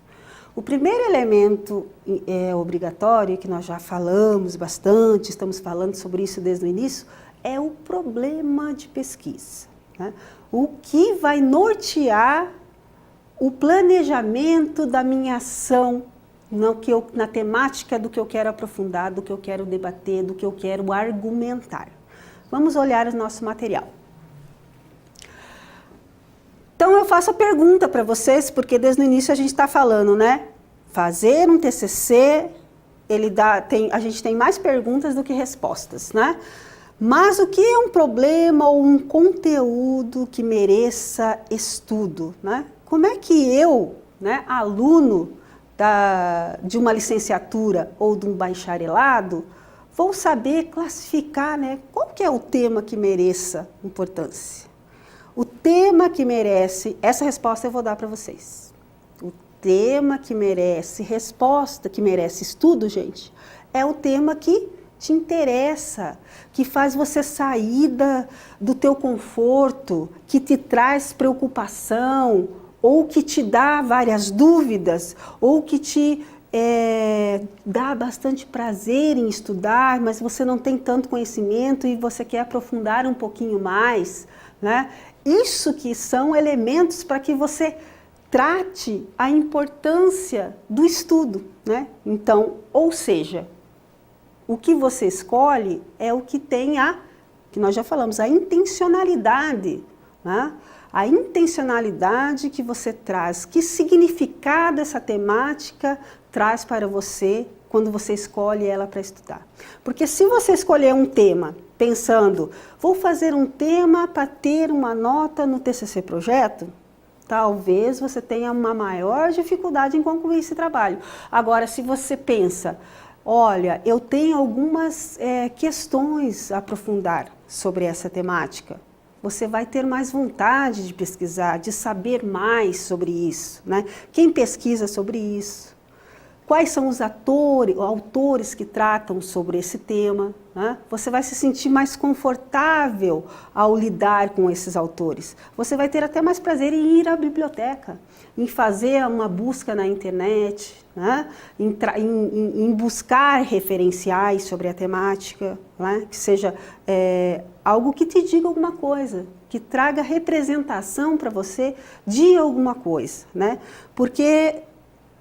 O primeiro elemento obrigatório, que nós já falamos bastante, estamos falando sobre isso desde o início, é o problema de pesquisa, né? O que vai nortear o planejamento da minha ação na temática do que eu quero aprofundar, do que eu quero debater, do que eu quero argumentar. Vamos olhar o nosso material. Então eu faço a pergunta para vocês, porque desde o início a gente está falando, né? Fazer um TCC, a gente tem mais perguntas do que respostas, né? Mas o que é um problema ou um conteúdo que mereça estudo, né? Como é que eu, né, aluno de uma licenciatura ou de um bacharelado, vou saber classificar, né, qual que é o tema que mereça importância. O tema que merece, essa resposta eu vou dar para vocês. O tema que merece resposta, que merece estudo, gente, é o tema que te interessa, que faz você sair do teu conforto, que te traz preocupação, ou que te dá várias dúvidas, ou que te dá bastante prazer em estudar, mas você não tem tanto conhecimento e você quer aprofundar um pouquinho mais, né? Isso que são elementos para que você trate a importância do estudo, né? Então, ou seja, o que você escolhe é o que tem que nós já falamos, a intencionalidade, né? A intencionalidade que você traz, que significado essa temática traz para você quando você escolhe ela para estudar. Porque se você escolher um tema pensando, vou fazer um tema para ter uma nota no TCC Projeto, talvez você tenha uma maior dificuldade em concluir esse trabalho. Agora, se você pensa, olha, eu tenho algumas questões a aprofundar sobre essa temática, você vai ter mais vontade de pesquisar, de saber mais sobre isso, né? Quem pesquisa sobre isso? quais são os autores que tratam sobre esse tema, né? Você vai se sentir mais confortável ao lidar com esses autores. Você vai ter até mais prazer em ir à biblioteca, em fazer uma busca na internet, né? Em buscar referenciais sobre a temática, né? Que seja algo que te diga alguma coisa, que traga representação para você de alguma coisa, né? Porque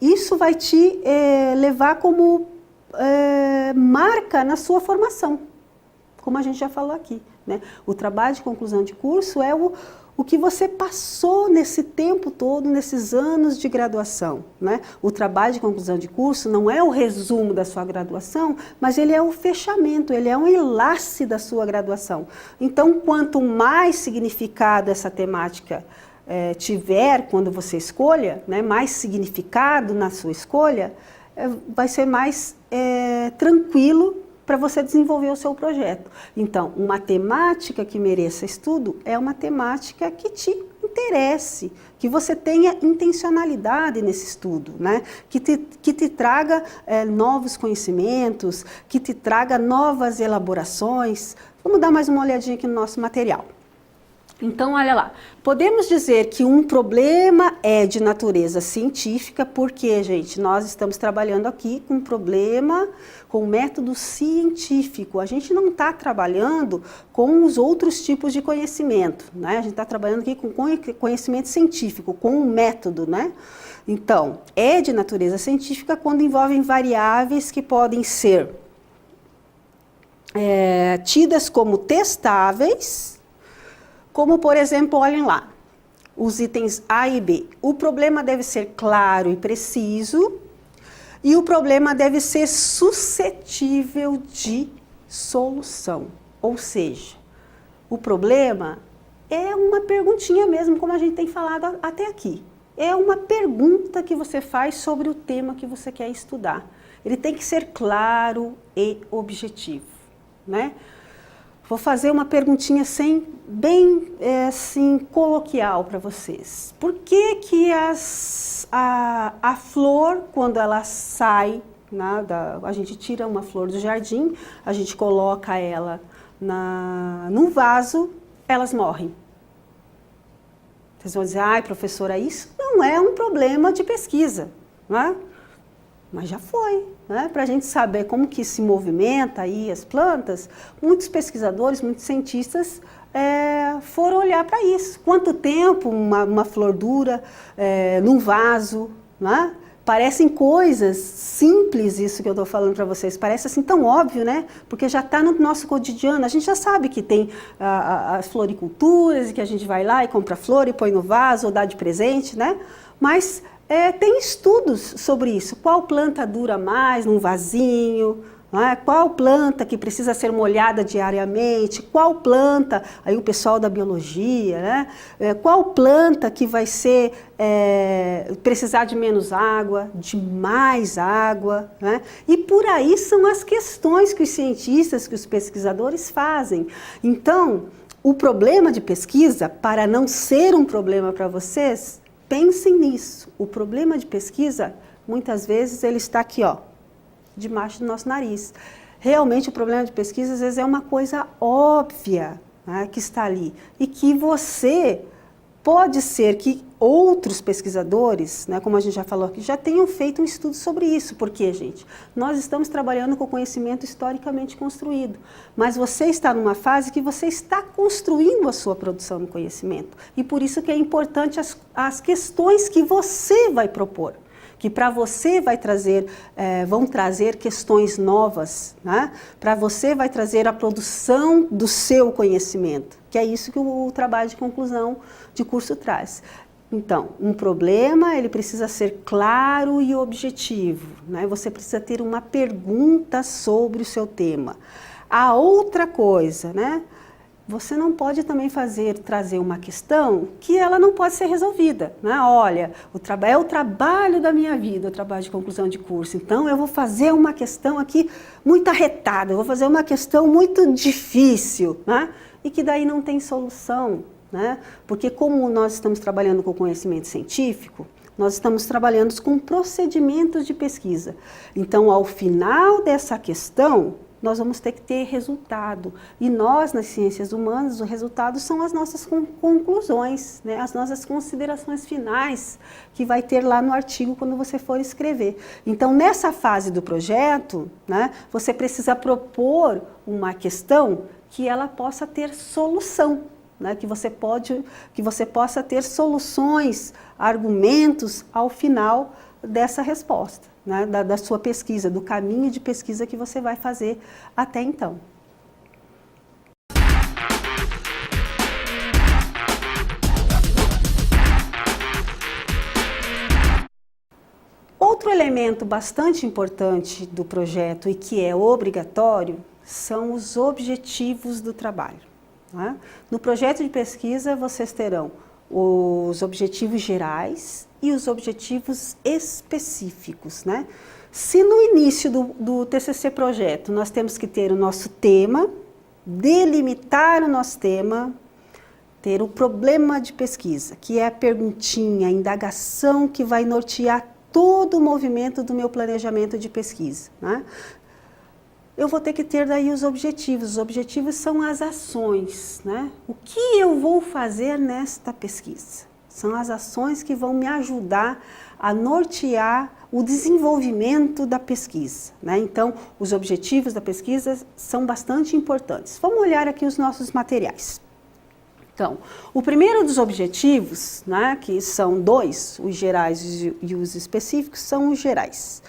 isso vai te levar como marca na sua formação, como a gente já falou aqui, né? O trabalho de conclusão de curso é o que você passou nesse tempo todo, nesses anos de graduação, né? O trabalho de conclusão de curso não é o resumo da sua graduação, mas ele é o fechamento, ele é um enlace da sua graduação. Então, quanto mais significado essa temática tiver quando você escolha, né, mais significado na sua escolha, vai ser mais tranquilo para você desenvolver o seu projeto. Então, uma temática que mereça estudo é uma temática que te interesse, que você tenha intencionalidade nesse estudo, né? Que te traga novos conhecimentos, que te traga novas elaborações. Vamos dar mais uma olhadinha aqui no nosso material. Então, olha lá, podemos dizer que um problema é de natureza científica, porque, gente, nós estamos trabalhando aqui com um problema, com um método científico. A gente não está trabalhando com os outros tipos de conhecimento, né? A gente está trabalhando aqui com conhecimento científico, com um método, né? Então, é de natureza científica quando envolvem variáveis que podem ser tidas como testáveis, como, por exemplo, olhem lá, os itens A e B. O problema deve ser claro e preciso e o problema deve ser suscetível de solução. Ou seja, o problema é uma perguntinha mesmo, como a gente tem falado até aqui. É uma pergunta que você faz sobre o tema que você quer estudar. Ele tem que ser claro e objetivo, né? Vou fazer uma perguntinha bem assim, coloquial para vocês. Por que que a flor, quando ela sai, né, a gente tira uma flor do jardim, a gente coloca ela num vaso, elas morrem? Vocês vão dizer, ai professora, isso não é um problema de pesquisa, não é? Mas já foi, né? Para a gente saber como que se movimenta aí as plantas, muitos pesquisadores, muitos cientistas foram olhar para isso. Quanto tempo uma flor dura num vaso, né? Parecem coisas simples isso que eu estou falando para vocês, parece assim tão óbvio, né? Porque já está no nosso cotidiano, a gente já sabe que tem as floriculturas, e que a gente vai lá e compra flor e põe no vaso ou dá de presente, né? Mas tem estudos sobre isso, qual planta dura mais num vasinho, né? Qual planta que precisa ser molhada diariamente, qual planta, aí o pessoal da biologia, né? Qual planta que vai precisar de menos água, de mais água, né? E por aí são as questões que os cientistas, que os pesquisadores fazem. Então, o problema de pesquisa, para não ser um problema para vocês, pensem nisso. O problema de pesquisa, muitas vezes, ele está aqui, ó, debaixo do nosso nariz. Realmente, o problema de pesquisa, às vezes, é uma coisa óbvia, né, que está ali. E que pode ser que outros pesquisadores, né, como a gente já falou aqui, já tenham feito um estudo sobre isso. Por quê, gente? Nós estamos trabalhando com conhecimento historicamente construído, mas você está numa fase que você está construindo a sua produção de conhecimento. E por isso que é importante as questões que você vai propor, que para você vão trazer questões novas, né? Para você vai trazer a produção do seu conhecimento, que é isso que o trabalho de conclusão de curso traz. Então, um problema, ele precisa ser claro e objetivo, né? Você precisa ter uma pergunta sobre o seu tema. A outra coisa, né? Você não pode também trazer uma questão que ela não pode ser resolvida, né? Olha, é o trabalho da minha vida, o trabalho de conclusão de curso. Então, eu vou fazer uma questão aqui muito arretada, eu vou fazer uma questão muito difícil, né? E que daí não tem solução, né? Porque como nós estamos trabalhando com conhecimento científico, nós estamos trabalhando com procedimentos de pesquisa. Então, ao final dessa questão, nós vamos ter que ter resultado. E nós, nas ciências humanas, o resultado são as nossas conclusões, né? As nossas considerações finais, que vai ter lá no artigo quando você for escrever. Então, nessa fase do projeto, né, você precisa propor uma questão que ela possa ter solução, né? Que você possa ter soluções, argumentos ao final dessa resposta, né? Da sua pesquisa, do caminho de pesquisa que você vai fazer até então. Outro elemento bastante importante do projeto e que é obrigatório são os objetivos do trabalho, né? No projeto de pesquisa vocês terão os objetivos gerais e os objetivos específicos, né? Se no início do TCC projeto nós temos que ter o nosso tema, delimitar o nosso tema, ter o problema de pesquisa, que é a perguntinha, a indagação que vai nortear todo o movimento do meu planejamento de pesquisa, né? Eu vou ter que ter daí os objetivos. Os objetivos são as ações, né? O que eu vou fazer nesta pesquisa? São as ações que vão me ajudar a nortear o desenvolvimento da pesquisa, né? Então, os objetivos da pesquisa são bastante importantes. Vamos olhar aqui os nossos materiais. Então, o primeiro dos objetivos, né, que são dois, os gerais e os específicos, são os gerais.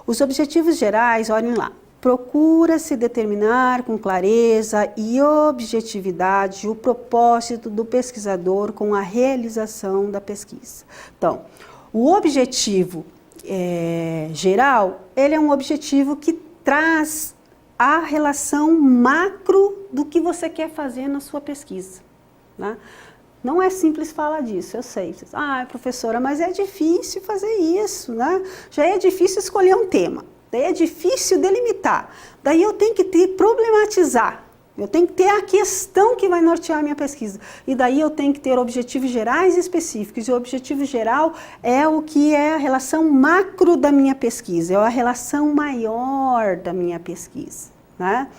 Os objetivos gerais, olhem lá. Procura-se determinar com clareza e objetividade o propósito do pesquisador com a realização da pesquisa. Então, o objetivo geral, ele é um objetivo que traz a relação macro do que você quer fazer na sua pesquisa, né? Não é simples falar disso, eu sei. Ah, professora, mas é difícil fazer isso, né? Já é difícil escolher um tema. Daí é difícil delimitar, daí eu tenho que problematizar, eu tenho que ter a questão que vai nortear a minha pesquisa, e daí eu tenho que ter objetivos gerais e específicos, e o objetivo geral é o que é a relação macro da minha pesquisa, é a relação maior da minha pesquisa, né?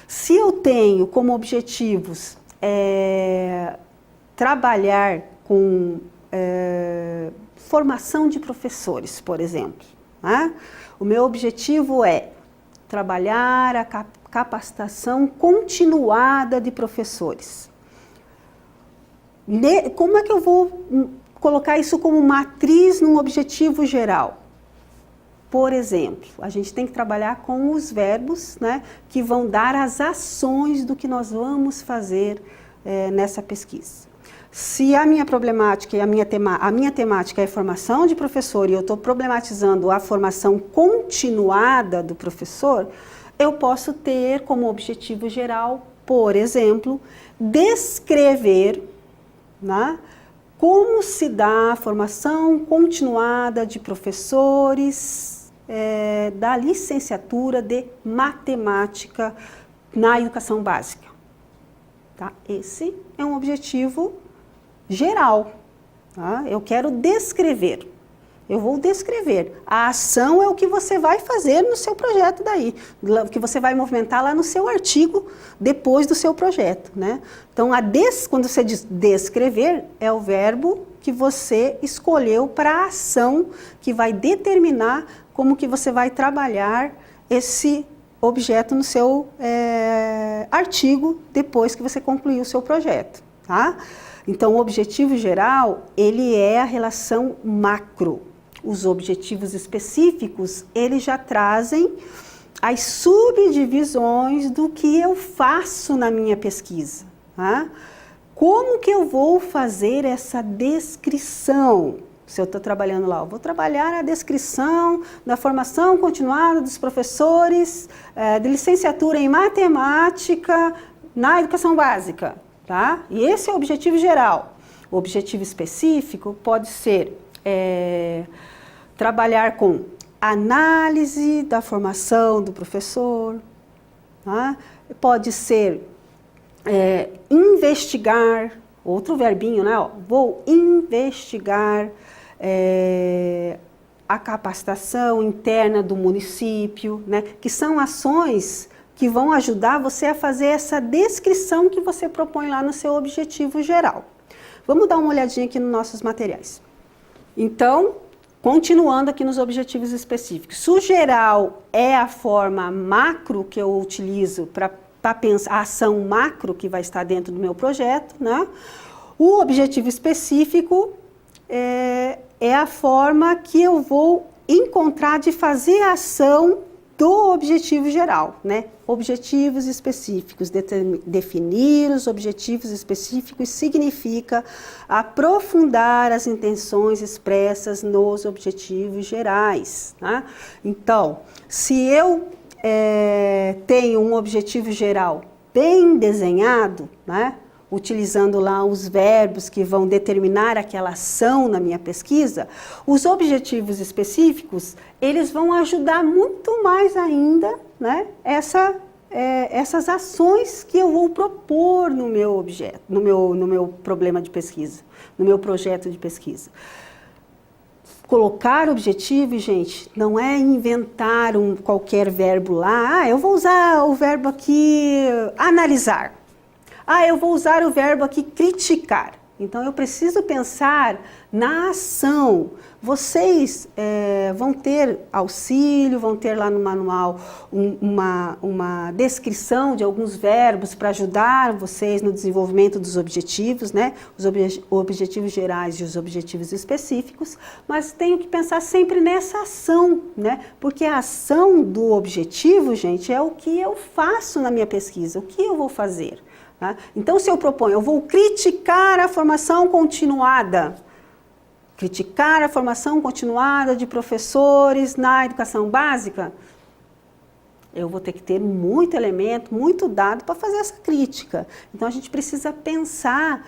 Se eu tenho como objetivos trabalhar com formação de professores, por exemplo, né? O meu objetivo é trabalhar a capacitação continuada de professores. Como é que eu vou colocar isso como matriz num objetivo geral? Por exemplo, a gente tem que trabalhar com os verbos, né, que vão dar as ações do que nós vamos fazer nessa pesquisa. Se a minha problemática e a minha temática é formação de professor e eu estou problematizando a formação continuada do professor, eu posso ter como objetivo geral, por exemplo, descrever, né, como se dá a formação continuada de professores da licenciatura de matemática na educação básica. Tá? Esse é um objetivo geral, tá? Eu quero descrever, eu vou descrever. A ação é o que você vai fazer no seu projeto daí, que você vai movimentar lá no seu artigo depois do seu projeto, né? Então, quando você diz descrever, é o verbo que você escolheu para a ação que vai determinar como que você vai trabalhar esse objeto no seu artigo depois que você concluiu o seu projeto, tá? Então, o objetivo geral, ele é a relação macro. Os objetivos específicos, eles já trazem as subdivisões do que eu faço na minha pesquisa, tá? Como que eu vou fazer essa descrição? Se eu estou trabalhando lá, eu vou trabalhar a descrição da formação continuada dos professores de licenciatura em matemática na educação básica. Tá? E esse é o objetivo geral. O objetivo específico pode ser trabalhar com análise da formação do professor, tá? Pode ser investigar, outro verbinho, né? Ó, vou investigar a capacitação interna do município, né? Que são ações que vão ajudar você a fazer essa descrição que você propõe lá no seu objetivo geral. Vamos dar uma olhadinha aqui nos nossos materiais. Então, continuando aqui nos objetivos específicos. Se o geral é a forma macro que eu utilizo para pensar, a ação macro que vai estar dentro do meu projeto, né? O objetivo específico é a forma que eu vou encontrar de fazer a ação do objetivo geral, né? Objetivos específicos, definir os objetivos específicos significa aprofundar as intenções expressas nos objetivos gerais, né? Então, se eu tenho um objetivo geral bem desenhado, né? Utilizando lá os verbos que vão determinar aquela ação na minha pesquisa, os objetivos específicos, eles vão ajudar muito mais ainda, né, essas ações que eu vou propor no meu objeto, no meu problema de pesquisa, no meu projeto de pesquisa. Colocar objetivo, gente, não é inventar qualquer verbo lá. Eu vou usar o verbo aqui analisar. Eu vou usar o verbo aqui criticar. Então, eu preciso pensar na ação. Vocês vão ter auxílio, vão ter lá no manual uma descrição de alguns verbos para ajudar vocês no desenvolvimento dos objetivos, né? Os objetivos gerais e os objetivos específicos, mas tenho que pensar sempre nessa ação, né? Porque a ação do objetivo, gente, é o que eu faço na minha pesquisa, o que eu vou fazer. Tá? Então, se eu proponho, eu vou criticar a formação continuada, de professores na educação básica, eu vou ter que ter muito elemento, muito dado para fazer essa crítica. Então, a gente precisa pensar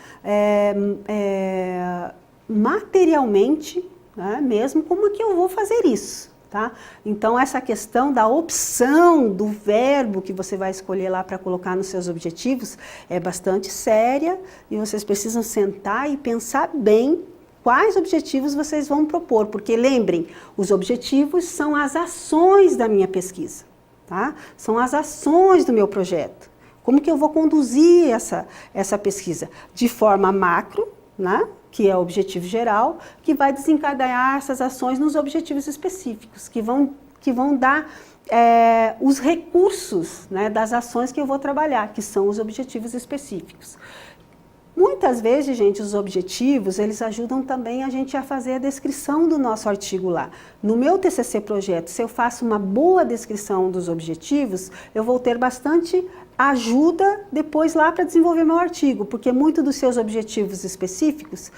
materialmente, né, mesmo como é que eu vou fazer isso. Tá? Então, essa questão da opção do verbo que você vai escolher lá para colocar nos seus objetivos é bastante séria e vocês precisam sentar e pensar bem quais objetivos vocês vão propor, porque lembrem, os objetivos são as ações da minha pesquisa, tá? São as ações do meu projeto. Como que eu vou conduzir essa pesquisa? De forma macro, né? Que é o objetivo geral, que vai desencadear essas ações nos objetivos específicos, que vão dar os recursos, né, das ações que eu vou trabalhar, que são os objetivos específicos. Muitas vezes, gente, os objetivos, eles ajudam também a gente a fazer a descrição do nosso artigo lá. No meu TCC projeto, se eu faço uma boa descrição dos objetivos, eu vou ter bastante ajuda depois lá para desenvolver meu artigo, porque muito dos seus objetivos específicos,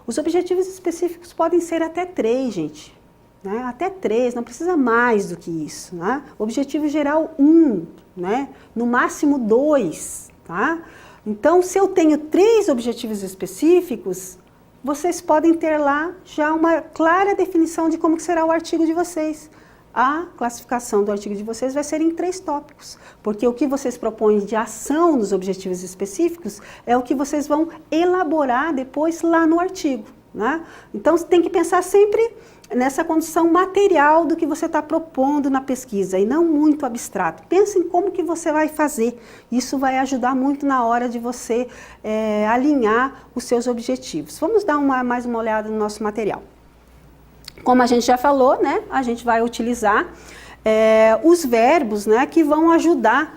os objetivos específicos podem ser até 3, gente, né? Até 3, não precisa mais do que isso, né? Objetivo geral 1, né? No máximo 2, tá? Então, se eu tenho 3 objetivos específicos, vocês podem ter lá já uma clara definição de como que será o artigo de vocês. A classificação do artigo de vocês vai ser em 3 tópicos, porque o que vocês propõem de ação nos objetivos específicos é o que vocês vão elaborar depois lá no artigo, né? Então, você tem que pensar sempre nessa condição material do que você está propondo na pesquisa e não muito abstrato. Pense em como que você vai fazer. Isso vai ajudar muito na hora de você alinhar os seus objetivos. Vamos dar mais uma olhada no nosso material. Como a gente já falou, né, a gente vai utilizar os verbos, né, que vão ajudar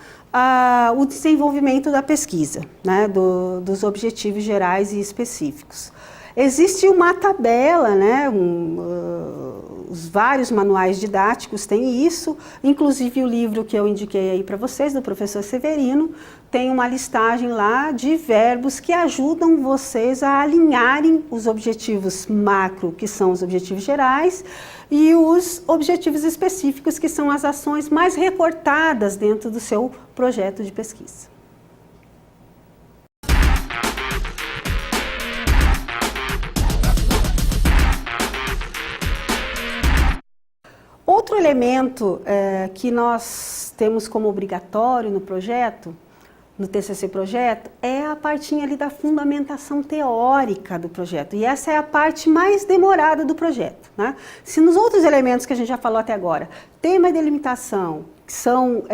o desenvolvimento da pesquisa, né, dos objetivos gerais e específicos. Existe uma tabela, né, os vários manuais didáticos têm isso, inclusive o livro que eu indiquei aí para vocês, do professor Severino, tem uma listagem lá de verbos que ajudam vocês a alinharem os objetivos macro, que são os objetivos gerais, e os objetivos específicos, que são as ações mais recortadas dentro do seu projeto de pesquisa. Outro elemento que nós temos como obrigatório no projeto, no TCC projeto é a partinha ali da fundamentação teórica do projeto. E essa é a parte mais demorada do projeto, né? Se nos outros elementos que a gente já falou até agora, tema e delimitação, que são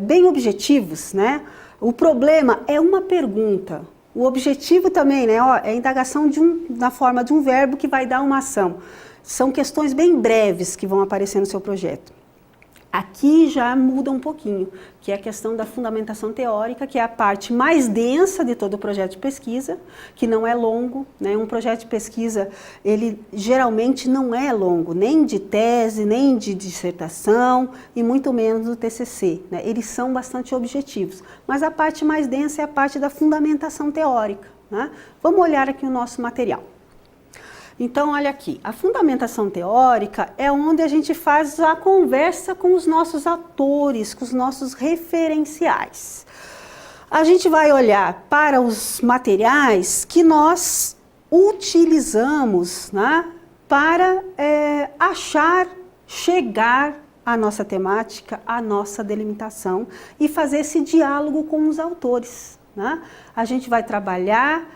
bem objetivos, né? O problema é uma pergunta. O objetivo também, né, é a indagação na forma de um verbo que vai dar uma ação. São questões bem breves que vão aparecer no seu projeto. Aqui já muda um pouquinho, que é a questão da fundamentação teórica, que é a parte mais densa de todo o projeto de pesquisa, que não é longo, né? Um projeto de pesquisa, ele geralmente não é longo, nem de tese, nem de dissertação, e muito menos do TCC, né? Eles são bastante objetivos, mas a parte mais densa é a parte da fundamentação teórica, né? Vamos olhar aqui o nosso material. Então, olha aqui, a fundamentação teórica é onde a gente faz a conversa com os nossos autores, com os nossos referenciais. A gente vai olhar para os materiais que nós utilizamos, né, para chegar à nossa temática, à nossa delimitação e fazer esse diálogo com os autores, né? A gente vai trabalhar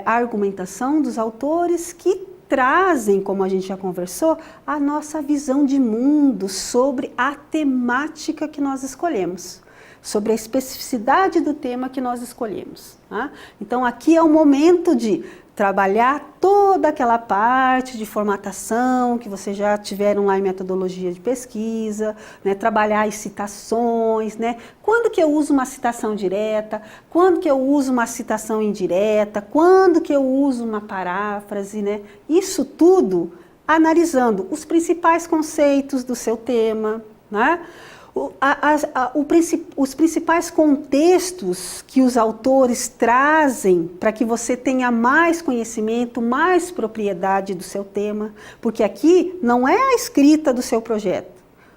a argumentação dos autores que trazem, como a gente já conversou, a nossa visão de mundo sobre a temática que nós escolhemos, sobre a especificidade do tema que nós escolhemos, tá? Então aqui é o momento de trabalhar toda aquela parte de formatação que vocês já tiveram lá em metodologia de pesquisa, né? Trabalhar as citações, né? Quando que eu uso uma citação direta, quando que eu uso uma citação indireta, quando que eu uso uma paráfrase, né? Isso tudo analisando os principais conceitos do seu tema, né? Os principais contextos que os autores trazem para que você tenha mais conhecimento, mais propriedade do seu tema, porque aqui não é a escrita do seu projeto,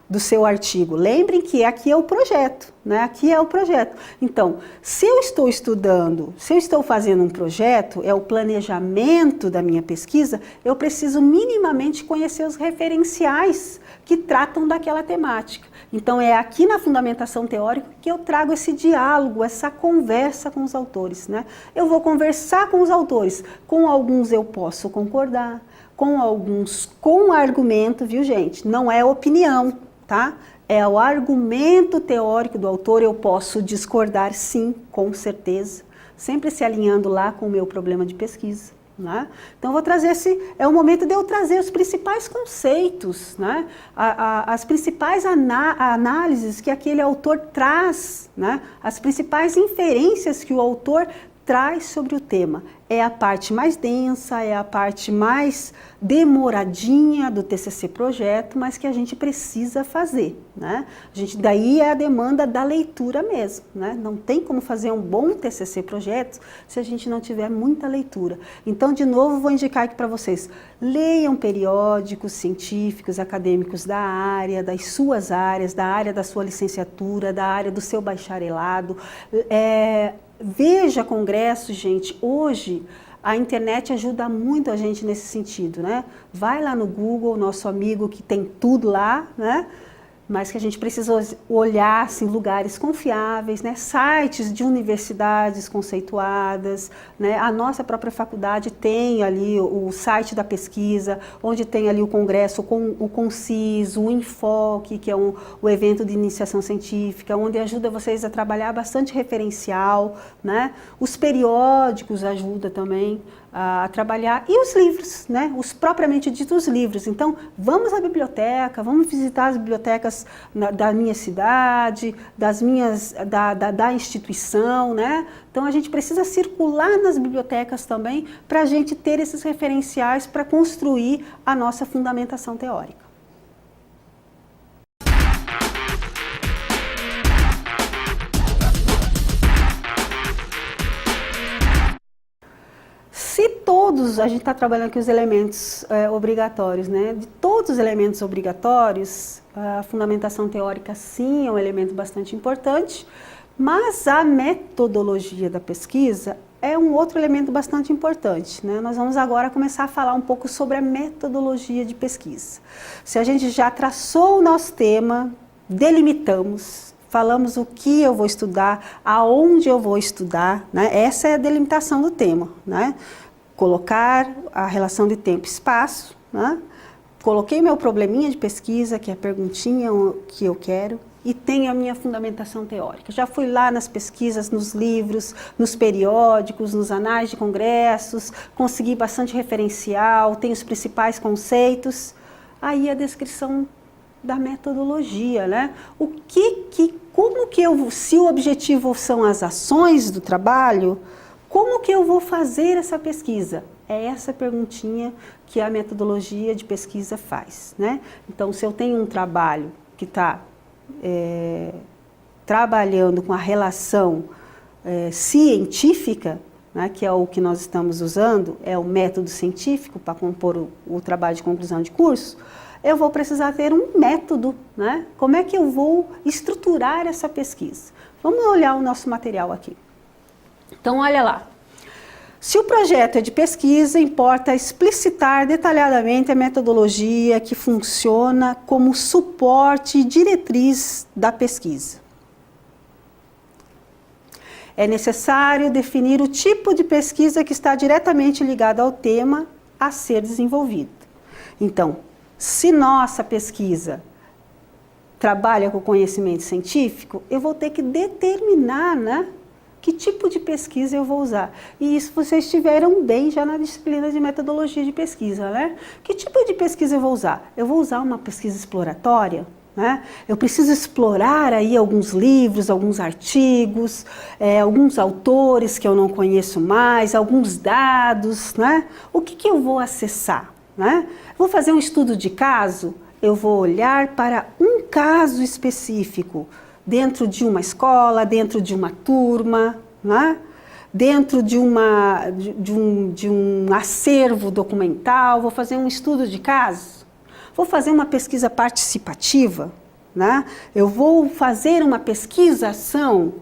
do seu artigo. Lembrem que aqui é o projeto, né? Aqui é o projeto. Então, se eu estou estudando, se eu estou fazendo um projeto, é o planejamento da minha pesquisa, eu preciso minimamente conhecer os referenciais que tratam daquela temática. Então, é aqui na fundamentação teórica que eu trago esse diálogo, essa conversa com os autores, né? Eu vou conversar com os autores. Com alguns eu posso concordar, com alguns com argumento, viu, gente? Não é opinião, tá? É o argumento teórico do autor, eu posso discordar, sim, com certeza. Sempre se alinhando lá com o meu problema de pesquisa. Né? Então, vou trazer é o momento de eu trazer os principais conceitos, né? As principais análises que aquele autor traz, né? As principais inferências que o autor traz sobre o tema. É a parte mais densa, é a parte mais demoradinha do TCC projeto, mas que a gente precisa fazer, né? Daí é a demanda da leitura mesmo, né? Não tem como fazer um bom TCC projeto se a gente não tiver muita leitura. Então, de novo, vou indicar aqui para vocês, leiam periódicos científicos, acadêmicos da área, das suas áreas, da área da sua licenciatura, da área do seu bacharelado, veja congressos, gente. Hoje a internet ajuda muito a gente nesse sentido, né? Vai lá no Google, nosso amigo que tem tudo lá, né? Mas que a gente precisa olhar assim, lugares confiáveis, né? Sites de universidades conceituadas, né? A nossa própria faculdade tem ali o site da pesquisa, onde tem ali o congresso, o Conciso, o Enfoque, que é o evento de iniciação científica, onde ajuda vocês a trabalhar bastante referencial, né? Os periódicos ajudam também a trabalhar, e os livros, né? Os propriamente ditos livros. Então, vamos à biblioteca, vamos visitar as bibliotecas da minha cidade, da instituição, né? Então, a gente precisa circular nas bibliotecas também para a gente ter esses referenciais para construir a nossa fundamentação teórica. Se todos, a gente está trabalhando aqui os elementos obrigatórios, né? De todos os elementos obrigatórios, a fundamentação teórica sim é um elemento bastante importante, mas a metodologia da pesquisa é um outro elemento bastante importante, né? Nós vamos agora começar a falar um pouco sobre a metodologia de pesquisa. Se a gente já traçou o nosso tema, delimitamos, falamos o que eu vou estudar, aonde eu vou estudar, né? Essa é a delimitação do tema, né? Colocar a relação de tempo e espaço, né? Coloquei meu probleminha de pesquisa, que é a perguntinha que eu quero, e tenho a minha fundamentação teórica. Já fui lá nas pesquisas, nos livros, nos periódicos, nos anais de congressos, consegui bastante referencial, tenho os principais conceitos. Aí a descrição da metodologia, né? Como que eu, se o objetivo são as ações do trabalho, como que eu vou fazer essa pesquisa? É essa perguntinha que a metodologia de pesquisa faz, né? Então, se eu tenho um trabalho que está trabalhando com a relação científica, né, que é o que nós estamos usando, é o método científico para compor o trabalho de conclusão de curso, eu vou precisar ter um método, né? Como é que eu vou estruturar essa pesquisa? Vamos olhar o nosso material aqui. Então, olha lá. Se o projeto é de pesquisa, importa explicitar detalhadamente a metodologia que funciona como suporte e diretriz da pesquisa. É necessário definir o tipo de pesquisa que está diretamente ligado ao tema a ser desenvolvido. Então, se nossa pesquisa trabalha com conhecimento científico, eu vou ter que determinar, né, que tipo de pesquisa eu vou usar. E isso vocês tiveram bem já na disciplina de metodologia de pesquisa, né? Que tipo de pesquisa eu vou usar? Eu vou usar uma pesquisa exploratória, né? Eu preciso explorar aí alguns livros, alguns artigos, alguns autores que eu não conheço mais, alguns dados, né? O que eu vou acessar, né? Vou fazer um estudo de caso, eu vou olhar para um caso específico, dentro de uma escola, dentro de uma turma, né? Dentro de um acervo documental, vou fazer um estudo de caso, vou fazer uma pesquisa participativa, né? Eu vou fazer uma pesquisa-ação,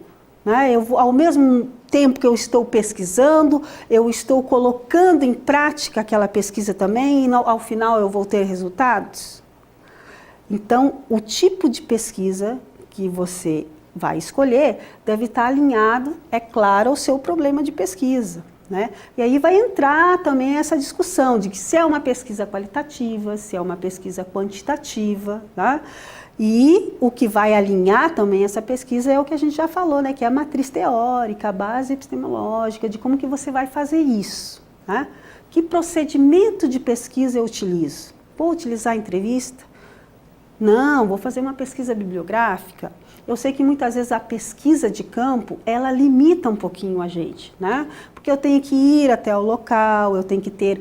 né? Ao mesmo tempo que eu estou pesquisando, eu estou colocando em prática aquela pesquisa também e ao final eu vou ter resultados. Então, o tipo de pesquisa que você vai escolher deve estar alinhado, é claro, ao seu problema de pesquisa, né? E aí vai entrar também essa discussão de que se é uma pesquisa qualitativa, se é uma pesquisa quantitativa, tá? E o que vai alinhar também essa pesquisa é o que a gente já falou, né? Que é a matriz teórica, a base epistemológica, de como que você vai fazer isso, né? Que procedimento de pesquisa eu utilizo? Vou utilizar entrevista? Não, vou fazer uma pesquisa bibliográfica. Eu sei que muitas vezes a pesquisa de campo, ela limita um pouquinho a gente, né? Porque eu tenho que ir até o local, eu tenho que ter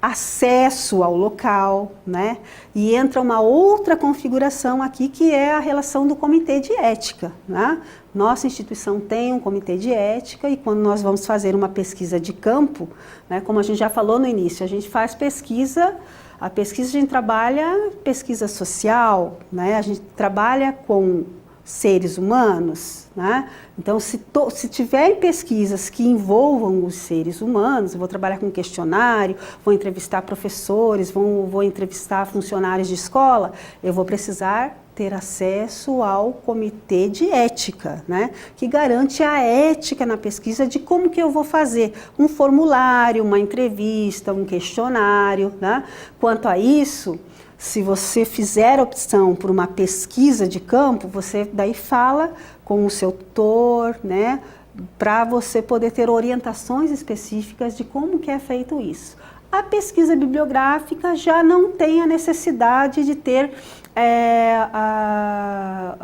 acesso ao local, né? E entra uma outra configuração aqui, que é a relação do comitê de ética, né? Nossa instituição tem um comitê de ética e quando nós vamos fazer uma pesquisa de campo, né, como a gente já falou no início, a gente faz pesquisa. A pesquisa, a gente trabalha pesquisa social, né? A gente trabalha com seres humanos, né? Então, se tiver pesquisas que envolvam os seres humanos, eu vou trabalhar com questionário, vou entrevistar professores, vou entrevistar funcionários de escola, eu vou precisar ter acesso ao comitê de ética, né? Que garante a ética na pesquisa de como que eu vou fazer um formulário, uma entrevista, um questionário, né? Quanto a isso, se você fizer opção por uma pesquisa de campo, você daí fala com o seu tutor, né? Para você poder ter orientações específicas de como que é feito isso. A pesquisa bibliográfica já não tem a necessidade de ter a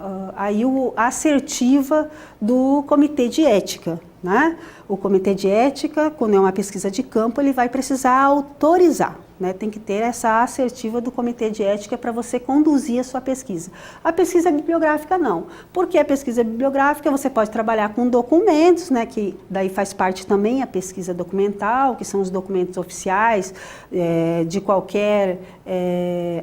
assertiva do comitê de ética, né? O comitê de ética, quando é uma pesquisa de campo, ele vai precisar autorizar, né? Tem que ter essa assertiva do comitê de ética para você conduzir a sua pesquisa. A pesquisa bibliográfica não, porque a pesquisa bibliográfica você pode trabalhar com documentos, né? Que daí faz parte também a pesquisa documental, que são os documentos oficiais de qualquer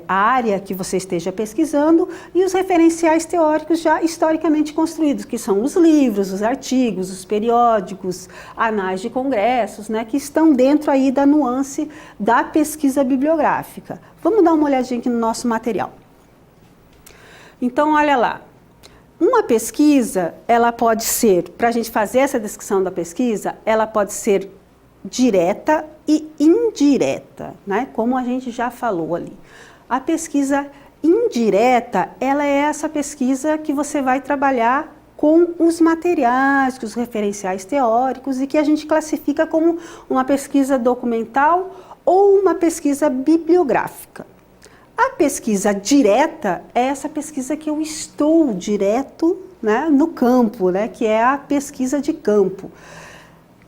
área que você esteja pesquisando, e os referenciais teóricos já historicamente construídos, que são os livros, os artigos, os periódicos, anais de congressos, né? Que estão dentro aí da nuance da pesquisa bibliográfica. Vamos dar uma olhadinha aqui no nosso material. Então, olha lá. Uma pesquisa, ela pode ser, para a gente fazer essa descrição da pesquisa, ela pode ser direta e indireta, né? Como a gente já falou ali. A pesquisa indireta, ela é essa pesquisa que você vai trabalhar com os materiais, com os referenciais teóricos e que a gente classifica como uma pesquisa documental ou uma pesquisa bibliográfica. A pesquisa direta é essa pesquisa que eu estou direto, né, no campo, né, que é a pesquisa de campo.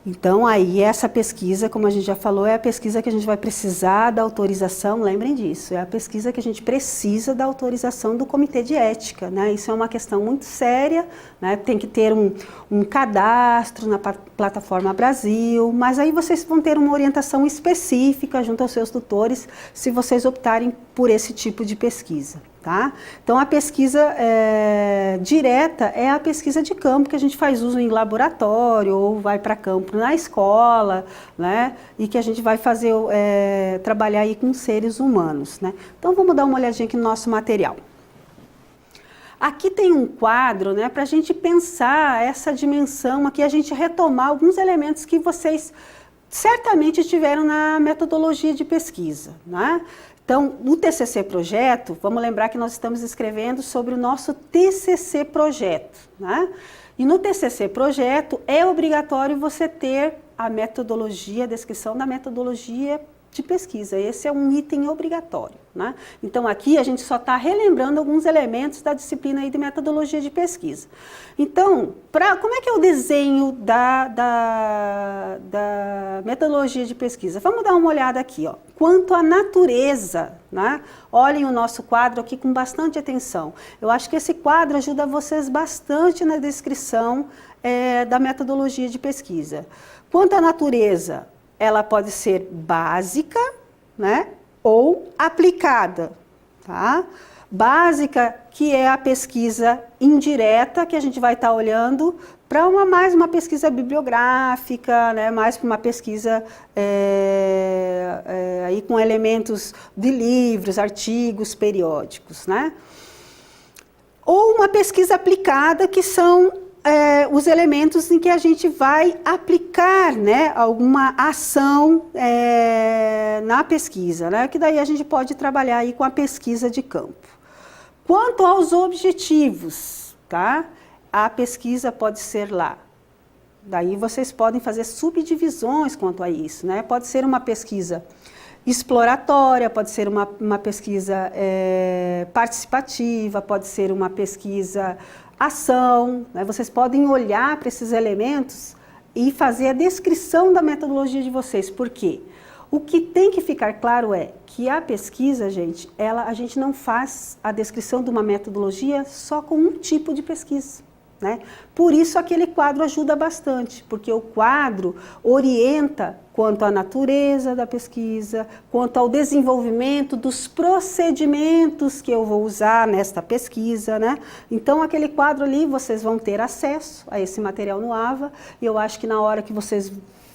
Então, aí essa pesquisa, como a gente já falou, é a pesquisa que a gente vai precisar da autorização, lembrem disso, é a pesquisa que a gente precisa da autorização do Comitê de Ética, né? Isso é uma questão muito séria, né? Tem que ter um cadastro na plataforma Brasil, mas aí vocês vão ter uma orientação específica junto aos seus tutores, se vocês optarem por esse tipo de pesquisa. Tá? Então a pesquisa direta é a pesquisa de campo que a gente faz uso em laboratório ou vai para campo na escola, né? E que a gente vai fazer, trabalhar aí com seres humanos, né? Então vamos dar uma olhadinha aqui no nosso material. Aqui tem um quadro, né, para a gente pensar essa dimensão, aqui a gente retomar alguns elementos que vocês certamente tiveram na metodologia de pesquisa, né? Então, no TCC Projeto, vamos lembrar que nós estamos escrevendo sobre o nosso TCC Projeto, né? E no TCC Projeto é obrigatório você ter a metodologia, a descrição da metodologia de pesquisa. Esse é um item obrigatório, né? Então, aqui a gente só está relembrando alguns elementos da disciplina aí de metodologia de pesquisa. Então, como é que é o desenho da metodologia de pesquisa? Vamos dar uma olhada aqui, ó. Quanto à natureza, né? Olhem o nosso quadro aqui com bastante atenção. Eu acho que esse quadro ajuda vocês bastante na descrição da metodologia de pesquisa. Quanto à natureza, ela pode ser básica, né, ou aplicada, tá? Básica, que é a pesquisa indireta, que a gente vai estar olhando para mais uma pesquisa bibliográfica, né, mais para uma pesquisa aí com elementos de livros, artigos, periódicos, né? Ou uma pesquisa aplicada, que são os elementos em que a gente vai aplicar, né, alguma ação na pesquisa, né, que daí a gente pode trabalhar aí com a pesquisa de campo. Quanto aos objetivos, tá? A pesquisa pode ser lá. Daí vocês podem fazer subdivisões quanto a isso, né? Pode ser uma pesquisa exploratória, pode ser uma pesquisa participativa, pode ser uma pesquisa ação, né? Vocês podem olhar para esses elementos e fazer a descrição da metodologia de vocês. Por quê? O que tem que ficar claro é que a pesquisa, gente, a gente não faz a descrição de uma metodologia só com um tipo de pesquisa, né? Por isso aquele quadro ajuda bastante, porque o quadro orienta quanto à natureza da pesquisa, quanto ao desenvolvimento dos procedimentos que eu vou usar nesta pesquisa, né? Então aquele quadro ali vocês vão ter acesso a esse material no AVA, e eu acho que na hora que vocês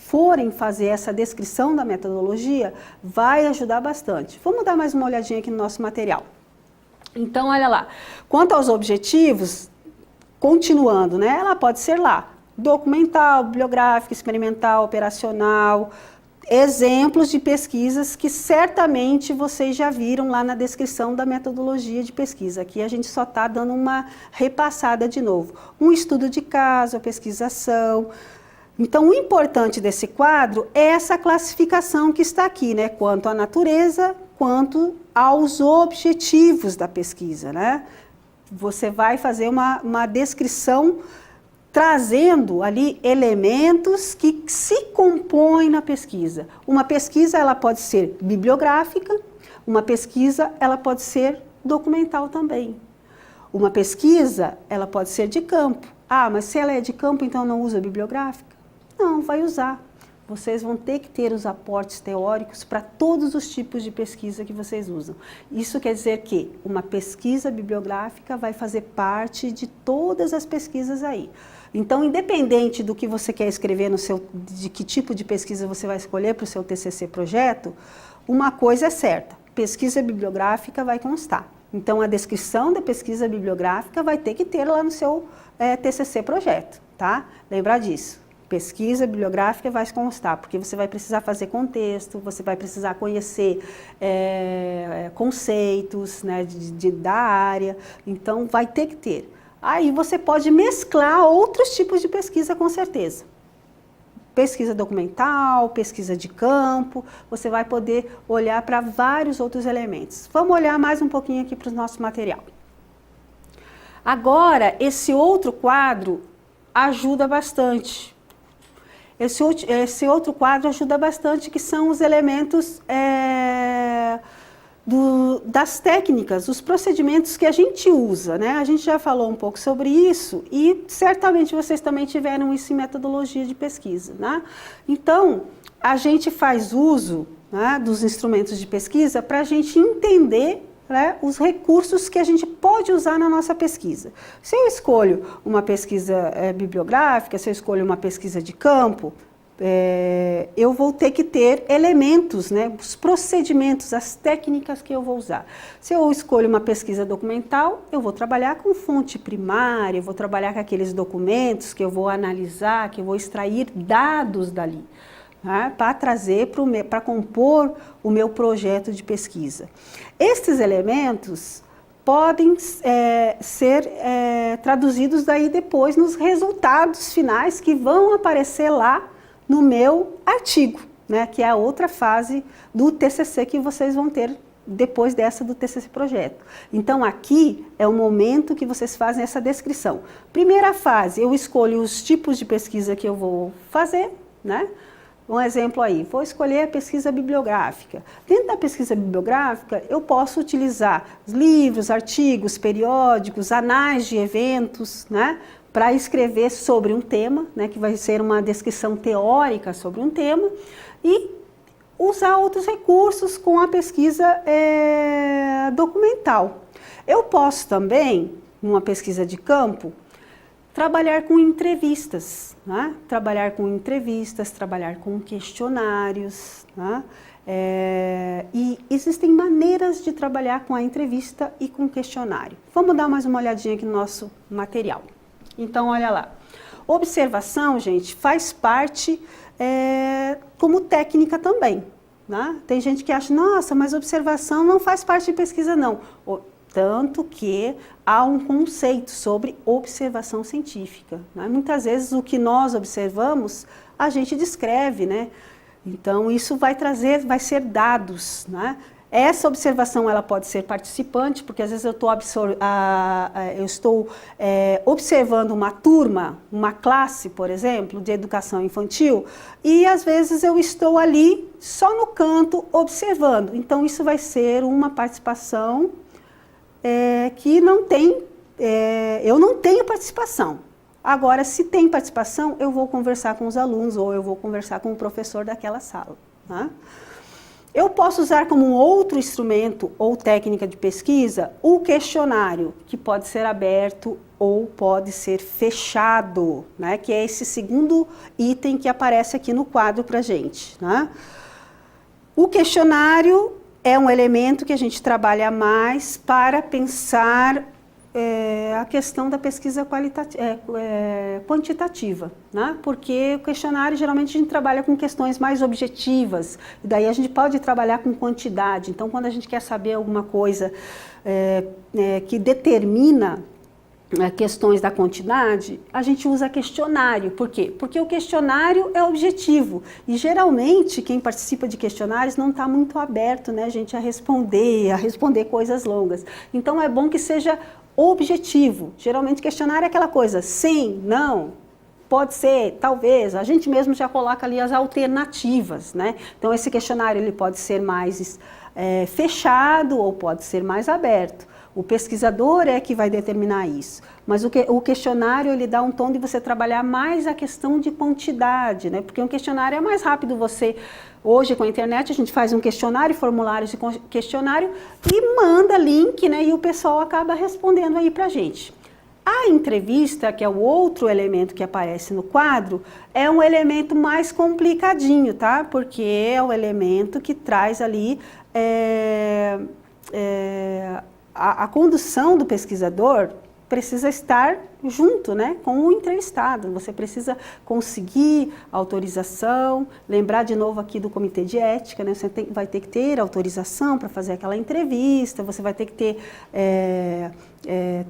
forem fazer essa descrição da metodologia, vai ajudar bastante. Vamos dar mais uma olhadinha aqui no nosso material. Então, olha lá, quanto aos objetivos, continuando, né? Ela pode ser lá, documental, bibliográfica, experimental, operacional, exemplos de pesquisas que certamente vocês já viram lá na descrição da metodologia de pesquisa. Aqui a gente só está dando uma repassada de novo. Um estudo de caso, a pesquisação. Então, o importante desse quadro é essa classificação que está aqui, né? Quanto à natureza, quanto aos objetivos da pesquisa, né? Você vai fazer uma descrição trazendo ali elementos que se compõem na pesquisa. Uma pesquisa, ela pode ser bibliográfica, uma pesquisa, ela pode ser documental também. Uma pesquisa, ela pode ser de campo. Ah, mas se ela é de campo, então não usa bibliográfica? Não, vai usar. Vocês vão ter que ter os aportes teóricos para todos os tipos de pesquisa que vocês usam. Isso quer dizer que uma pesquisa bibliográfica vai fazer parte de todas as pesquisas aí. Então, independente do que você quer escrever de que tipo de pesquisa você vai escolher para o seu TCC projeto, uma coisa é certa, pesquisa bibliográfica vai constar. Então, a descrição da pesquisa bibliográfica vai ter que ter lá no seu TCC projeto, tá? Lembrar disso. Pesquisa bibliográfica vai constar, porque você vai precisar fazer contexto, você vai precisar conhecer conceitos, né, da área, então vai ter que ter. Aí você pode mesclar outros tipos de pesquisa com certeza. Pesquisa documental, pesquisa de campo, você vai poder olhar para vários outros elementos. Vamos olhar mais um pouquinho aqui para o nosso material. Agora, esse outro quadro ajuda bastante. Esse outro quadro ajuda bastante, que são os elementos das técnicas, os procedimentos que a gente usa, né? A gente já falou um pouco sobre isso e certamente vocês também tiveram isso em metodologia de pesquisa, né? Então, a gente faz uso, né, dos instrumentos de pesquisa para a gente entender, né, os recursos que a gente pode usar na nossa pesquisa. Se eu escolho uma pesquisa bibliográfica, se eu escolho uma pesquisa de campo, eu vou ter que ter elementos, né, os procedimentos, as técnicas que eu vou usar. Se eu escolho uma pesquisa documental, eu vou trabalhar com fonte primária, eu vou trabalhar com aqueles documentos que eu vou analisar, que eu vou extrair dados dali, né, para trazer para compor o meu projeto de pesquisa. Estes elementos podem ser traduzidos daí depois nos resultados finais que vão aparecer lá no meu artigo, né, que é a outra fase do TCC que vocês vão ter depois dessa do TCC projeto. Então aqui é o momento que vocês fazem essa descrição. Primeira fase, eu escolho os tipos de pesquisa que eu vou fazer, né? Um exemplo aí, vou escolher a pesquisa bibliográfica. Dentro da pesquisa bibliográfica, eu posso utilizar livros, artigos, periódicos, anais de eventos, né, para escrever sobre um tema, né, que vai ser uma descrição teórica sobre um tema, e usar outros recursos com a pesquisa documental. Eu posso também, numa pesquisa de campo, trabalhar com entrevistas, né? Trabalhar com questionários, né? E existem maneiras de trabalhar com a entrevista e com questionário. Vamos dar mais uma olhadinha aqui no nosso material. Então, olha lá. Observação, gente, faz parte como técnica também, né? Tem gente que acha, nossa, mas observação não faz parte de pesquisa, não. Tanto que há um conceito sobre observação científica, né? Muitas vezes o que nós observamos, a gente descreve, né? Então isso vai ser dados, né? Essa observação ela pode ser participante, porque às vezes eu estou observando uma turma, uma classe, por exemplo, de educação infantil, e às vezes eu estou ali só no canto observando. Então isso vai ser uma participação que não tem, eu não tenho participação. Agora, se tem participação, eu vou conversar com os alunos ou eu vou conversar com o professor daquela sala, tá? Eu posso usar como um outro instrumento ou técnica de pesquisa o questionário, que pode ser aberto ou pode ser fechado, né? Que é esse segundo item que aparece aqui no quadro para a gente, né? O questionário é um elemento que a gente trabalha mais para pensar a questão da pesquisa quantitativa, né? Porque o questionário, geralmente, a gente trabalha com questões mais objetivas, e daí a gente pode trabalhar com quantidade. Então, quando a gente quer saber alguma coisa que determina questões da quantidade, a gente usa questionário. Por quê? Porque o questionário é objetivo e geralmente quem participa de questionários não está muito aberto, né, gente, a responder coisas longas. Então é bom que seja objetivo. Geralmente questionário é aquela coisa, sim, não, pode ser, talvez, a gente mesmo já coloca ali as alternativas, né? Então esse questionário ele pode ser mais fechado ou pode ser mais aberto. O pesquisador é que vai determinar isso, mas o questionário ele dá um tom de você trabalhar mais a questão de quantidade, né? Porque um questionário é mais rápido hoje com a internet a gente faz um questionário, formulários de questionário e manda link, né? E o pessoal acaba respondendo aí pra gente. A entrevista, que é o outro elemento que aparece no quadro, é um elemento mais complicadinho, tá? Porque é o elemento que traz ali a condução do pesquisador precisa estar junto, né, com o entrevistado. Você precisa conseguir autorização, lembrar de novo aqui do comitê de ética, né, você vai ter que ter autorização para fazer aquela entrevista, você vai ter que ter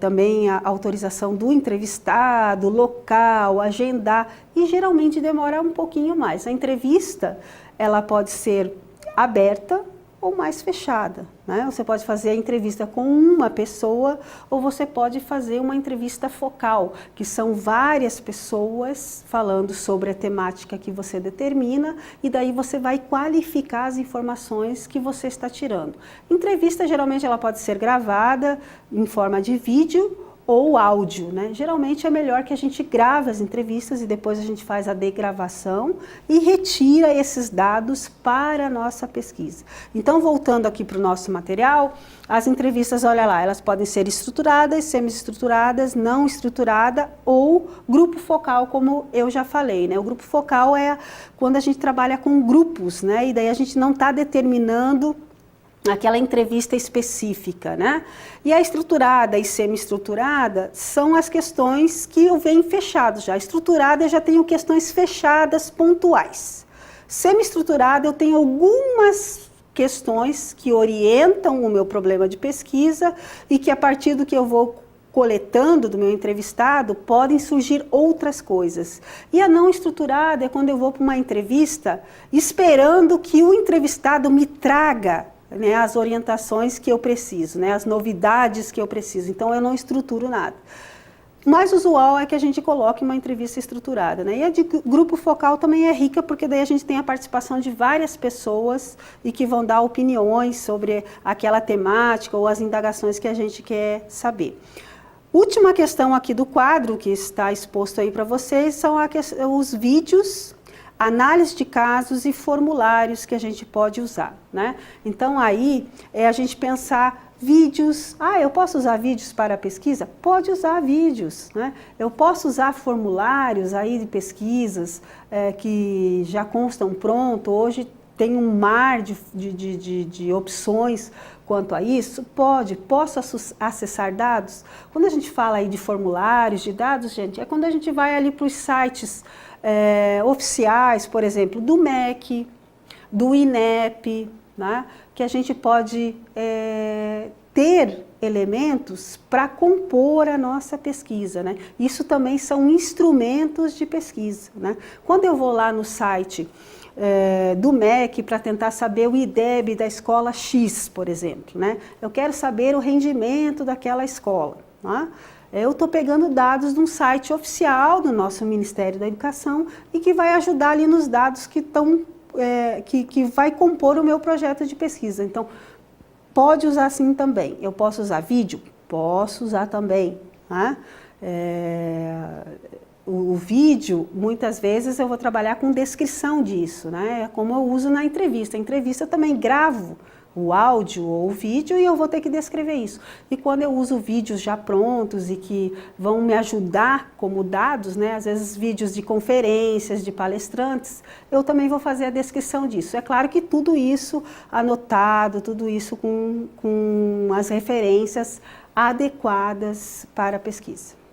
também a autorização do entrevistado, local, agendar, e geralmente demora um pouquinho mais. A entrevista, ela pode ser aberta ou mais fechada, né? Você pode fazer a entrevista com uma pessoa ou você pode fazer uma entrevista focal, que são várias pessoas falando sobre a temática que você determina e daí você vai qualificar as informações que você está tirando. Entrevista, geralmente, ela pode ser gravada em forma de vídeo ou áudio, né? Geralmente é melhor que a gente grave as entrevistas e depois a gente faz a degravação e retira esses dados para a nossa pesquisa. Então, voltando aqui para o nosso material, as entrevistas, olha lá, elas podem ser estruturadas, semi-estruturadas, não estruturada ou grupo focal, como eu já falei, né? O grupo focal é quando a gente trabalha com grupos, né? E daí a gente não está determinando aquela entrevista específica, né? E a estruturada e semi-estruturada são as questões que eu venho fechado já. Estruturada eu já tenho questões fechadas pontuais. Semi-estruturada eu tenho algumas questões que orientam o meu problema de pesquisa e que a partir do que eu vou coletando do meu entrevistado, podem surgir outras coisas. E a não estruturada é quando eu vou para uma entrevista esperando que o entrevistado me traga, né, as orientações que eu preciso, né, as novidades que eu preciso. Então, eu não estruturo nada. O mais usual é que a gente coloque uma entrevista estruturada, né? E a de grupo focal também é rica, porque daí a gente tem a participação de várias pessoas e que vão dar opiniões sobre aquela temática ou as indagações que a gente quer saber. Última questão aqui do quadro, que está exposto aí para vocês, são os vídeos, análise de casos e formulários que a gente pode usar, né? Então aí é a gente pensar vídeos, eu posso usar vídeos para a pesquisa? Pode usar vídeos, né? Eu posso usar formulários aí de pesquisas que já constam pronto, hoje tem um mar de opções quanto a isso? Posso acessar dados? Quando a gente fala aí de formulários, de dados, gente, é quando a gente vai ali para os sites oficiais, por exemplo, do MEC, do INEP, né, que a gente pode ter elementos para compor a nossa pesquisa, né? Isso também são instrumentos de pesquisa, né? Quando eu vou lá no site do MEC para tentar saber o IDEB da escola X, por exemplo, né? Eu quero saber o rendimento daquela escola, né? Eu estou pegando dados de um site oficial do nosso Ministério da Educação e que vai ajudar ali nos dados que vai compor o meu projeto de pesquisa. Então, pode usar sim também. Eu posso usar vídeo? Posso usar também, né? O vídeo, muitas vezes eu vou trabalhar com descrição disso, né? Como eu uso na entrevista. A entrevista eu também gravo o áudio ou o vídeo e eu vou ter que descrever isso. E quando eu uso vídeos já prontos e que vão me ajudar como dados, né? Às vezes vídeos de conferências, de palestrantes, eu também vou fazer a descrição disso. É claro que tudo isso anotado, tudo isso com as referências adequadas para a pesquisa.